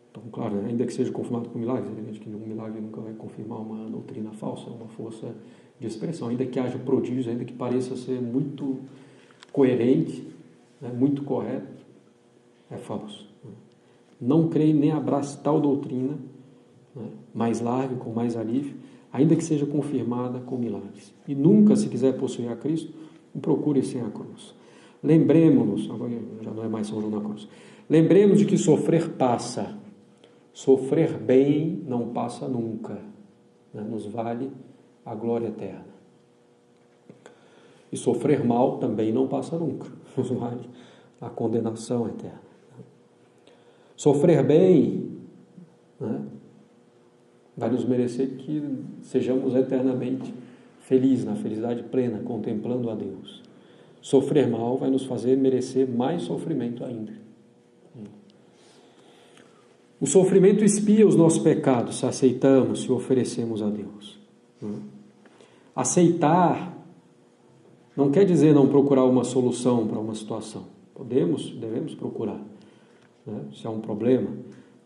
Então, claro, ainda que seja confirmado com milagres, é evidente que um milagre nunca vai confirmar uma doutrina falsa, uma força de expressão, ainda que haja prodígios, ainda que pareça ser muito coerente, muito correto, é falso. Não creia nem abrace tal doutrina, mais larga, com mais alívio, ainda que seja confirmada com milagres. E nunca, se quiser possuir a Cristo, o procure sem a cruz. Lembremos-nos, agora já não é mais São João da Cruz, lembremos de que sofrer passa. Sofrer bem não passa nunca, nos vale a glória eterna. E sofrer mal também não passa nunca, nos vale a condenação eterna. Sofrer bem, vai nos merecer que sejamos eternamente felizes, na felicidade plena, contemplando a Deus. Sofrer mal vai nos fazer merecer mais sofrimento ainda. O sofrimento expia os nossos pecados, se aceitamos, se oferecemos a Deus. Aceitar não quer dizer não procurar uma solução para uma situação. Devemos procurar, se há um problema.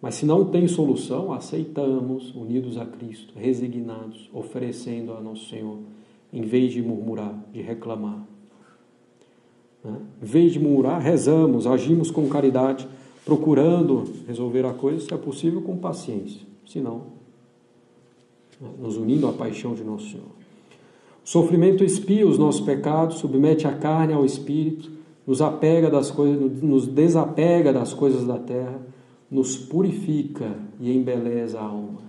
Mas se não tem solução, aceitamos, unidos a Cristo, resignados, oferecendo a nosso Senhor, em vez de murmurar, de reclamar. Em vez de murmurar, rezamos, agimos com caridade, procurando resolver a coisa, se é possível, com paciência. Se não, nos unindo à paixão de nosso Senhor. O sofrimento expia os nossos pecados, submete a carne ao espírito, nos desapega das coisas da terra, nos purifica e embeleza a alma.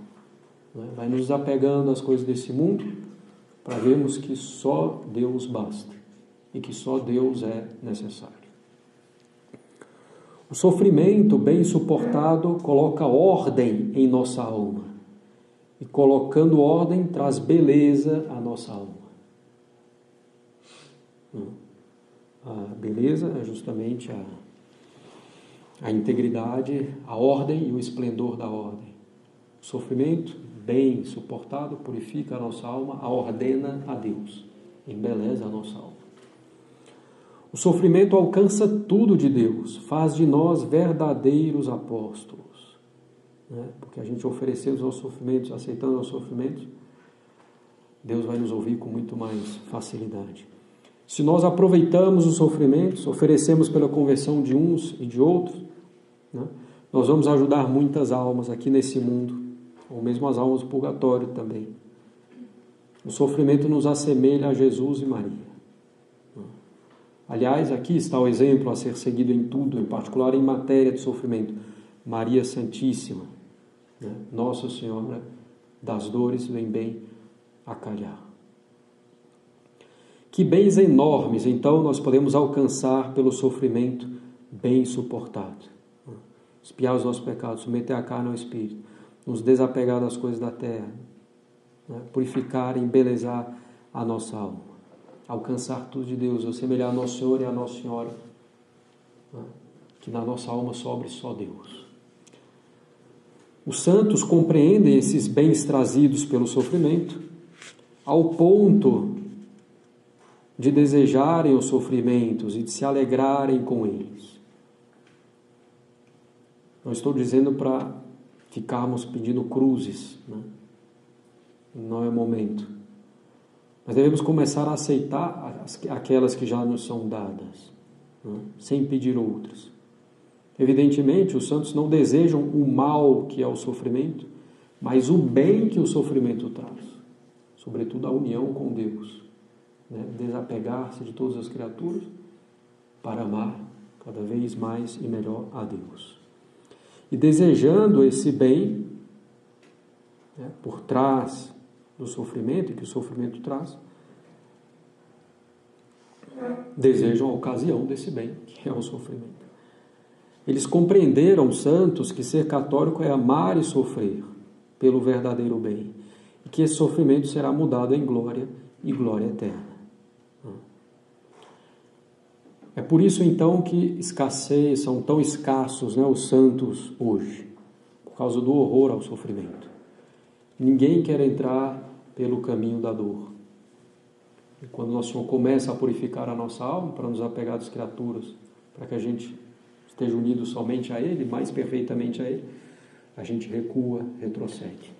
Vai nos apegando às coisas desse mundo, para vermos que só Deus basta e que só Deus é necessário. O sofrimento bem suportado coloca ordem em nossa alma. E colocando ordem, traz beleza à nossa alma. A beleza é justamente a integridade, a ordem e o esplendor da ordem. O sofrimento bem suportado purifica a nossa alma, a ordena a Deus, embeleza a nossa alma. O sofrimento alcança tudo de Deus, faz de nós verdadeiros apóstolos. Porque a gente oferecer os nossos sofrimentos, aceitando os sofrimentos, Deus vai nos ouvir com muito mais facilidade. Se nós aproveitamos os sofrimentos, oferecemos pela conversão de uns e de outros, nós vamos ajudar muitas almas aqui nesse mundo ou mesmo as almas do purgatório também. O sofrimento nos assemelha a Jesus e Maria. Aliás, aqui está o exemplo a ser seguido em tudo, em particular em matéria de sofrimento. Maria Santíssima, Nossa Senhora das dores, vem bem a calhar. Que bens enormes, então, nós podemos alcançar pelo sofrimento bem suportado. Expiar os nossos pecados, submeter a carne ao Espírito, nos desapegar das coisas da terra, purificar e embelezar a nossa alma, alcançar tudo de Deus, assemelhar a Nosso Senhor e a Nossa Senhora, que na nossa alma sobre só Deus. Os santos compreendem esses bens trazidos pelo sofrimento ao ponto de desejarem os sofrimentos e de se alegrarem com eles. Não estou dizendo para ficarmos pedindo cruzes, não é momento. Mas devemos começar a aceitar aquelas que já nos são dadas, sem pedir outras. Evidentemente, os santos não desejam o mal que é o sofrimento, mas o bem que o sofrimento traz, sobretudo a união com Deus, desapegar-se de todas as criaturas para amar cada vez mais e melhor a Deus. E desejando esse bem, por trás do sofrimento, que o sofrimento traz, desejam a ocasião desse bem, que é o sofrimento. Eles compreenderam, santos, que ser católico é amar e sofrer pelo verdadeiro bem, e que esse sofrimento será mudado em glória e glória eterna. É por isso, então, que são tão escassos os santos hoje, por causa do horror ao sofrimento. Ninguém quer entrar pelo caminho da dor. E quando Nosso Senhor começa a purificar a nossa alma, para nos apegar das criaturas, para que a gente esteja unido somente a Ele, mais perfeitamente a Ele, a gente recua, retrocede.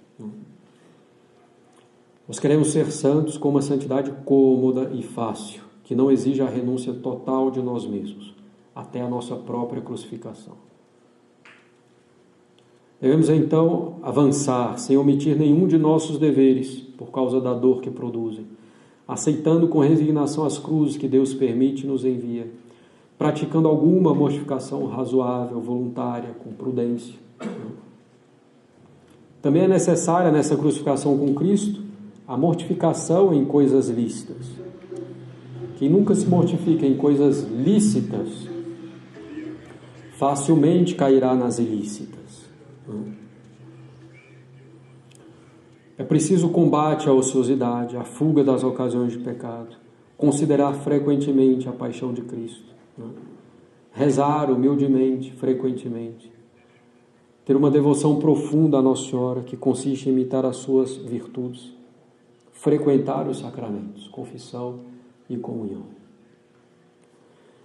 Nós queremos ser santos com uma santidade cômoda e fácil, que não exija a renúncia total de nós mesmos, até a nossa própria crucificação. Devemos, então, avançar, sem omitir nenhum de nossos deveres, por causa da dor que produzem, aceitando com resignação as cruzes que Deus permite e nos envia, praticando alguma mortificação razoável, voluntária, com prudência. Também é necessária, nessa crucificação com Cristo, a mortificação em coisas lícitas. Quem nunca se mortifica em coisas lícitas, facilmente cairá nas ilícitas. É preciso o combate à ociosidade, a fuga das ocasiões de pecado, considerar frequentemente a paixão de Cristo, rezar humildemente, frequentemente, ter uma devoção profunda a Nossa Senhora, que consiste em imitar as suas virtudes, frequentar os sacramentos, confissão e comunhão.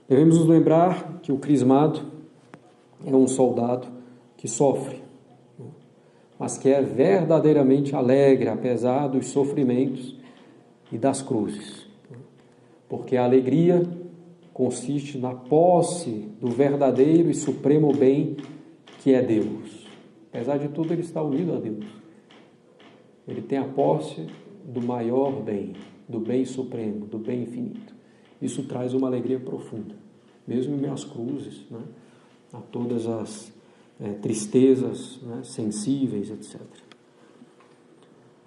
Devemos nos lembrar que o crismado é um soldado que sofre, mas que é verdadeiramente alegre, apesar dos sofrimentos e das cruzes. Porque a alegria consiste na posse do verdadeiro e supremo bem que é Deus. Apesar de tudo, ele está unido a Deus. Ele tem a posse do maior bem, do bem supremo, do bem infinito. Isso traz uma alegria profunda, mesmo em meio às cruzes, a todas as tristezas sensíveis, etc.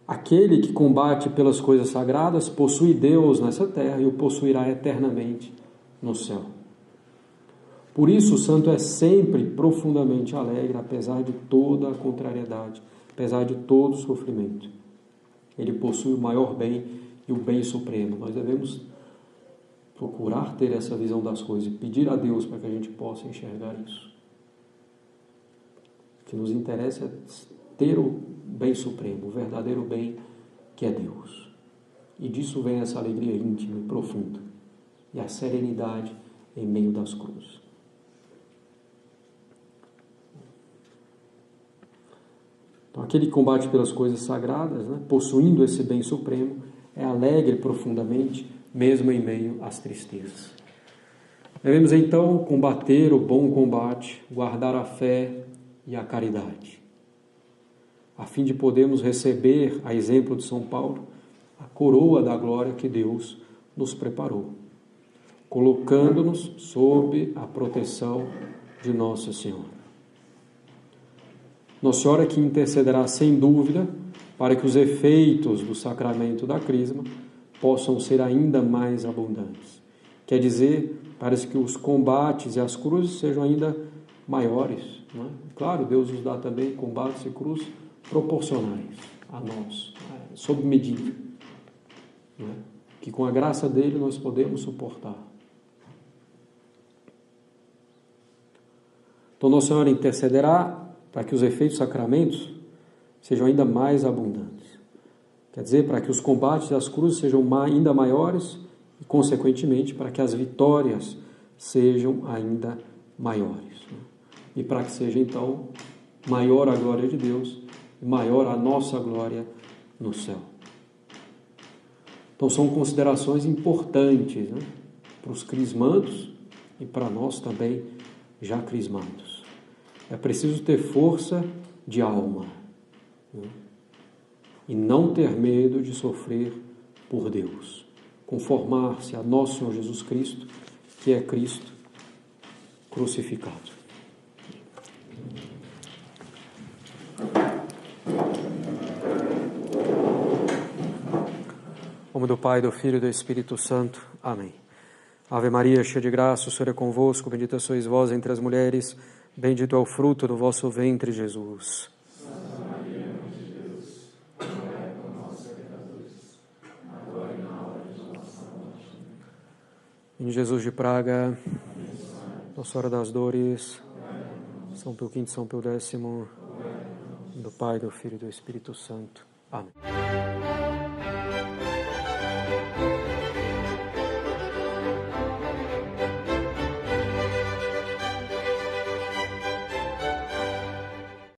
Aquele que combate pelas coisas sagradas possui Deus nessa terra e o possuirá eternamente no céu. Por isso o santo é sempre profundamente alegre, apesar de toda a contrariedade, apesar de todo o sofrimento. Ele possui o maior bem e o bem supremo. Nós devemos procurar ter essa visão das coisas e pedir a Deus para que a gente possa enxergar isso. O que nos interessa é ter o bem supremo, o verdadeiro bem que é Deus. E disso vem essa alegria íntima e profunda e a serenidade em meio das cruzes. Então, aquele que combate pelas coisas sagradas, possuindo esse bem supremo, é alegre profundamente, mesmo em meio às tristezas. Devemos, então, combater o bom combate, guardar a fé e a caridade. a fim de podermos receber, a exemplo de São Paulo, a coroa da glória que Deus nos preparou, colocando-nos sob a proteção de Nossa Senhora. Nossa Senhora que intercederá sem dúvida para que os efeitos do sacramento da Crisma possam ser ainda mais abundantes. Quer dizer, para que os combates e as cruzes sejam ainda maiores. Não é? Claro, Deus nos dá também combates e cruzes proporcionais a nós, sob medida, não é? Que com a graça dele nós podemos suportar. Então Nossa Senhora intercederá para que os efeitos dos sacramentos sejam ainda mais abundantes. Quer dizer, para que os combates e as cruzes sejam ainda maiores e, consequentemente, para que as vitórias sejam ainda maiores. Né? E para que seja, então, maior a glória de Deus e maior a nossa glória no céu. Então, são considerações importantes, né? Para os crismandos e para nós também já crismandos. É preciso ter força de alma, né? E não ter medo de sofrer por Deus. Conformar-se a nosso Senhor Jesus Cristo, que é Cristo crucificado. Em nome do Pai, do Filho e do Espírito Santo. Amém. Ave Maria, cheia de graça, o Senhor é convosco, bendita sois vós entre as mulheres, bendito é o fruto do vosso ventre, Jesus. Santa Maria, Mãe de Deus, rogai por nós, pecadores, agora e na hora de nossa morte. Em Jesus de Praga, Nossa Senhora das Dores, São Pio V, São Pio X, do Pai, do Filho e do Espírito Santo. Amém.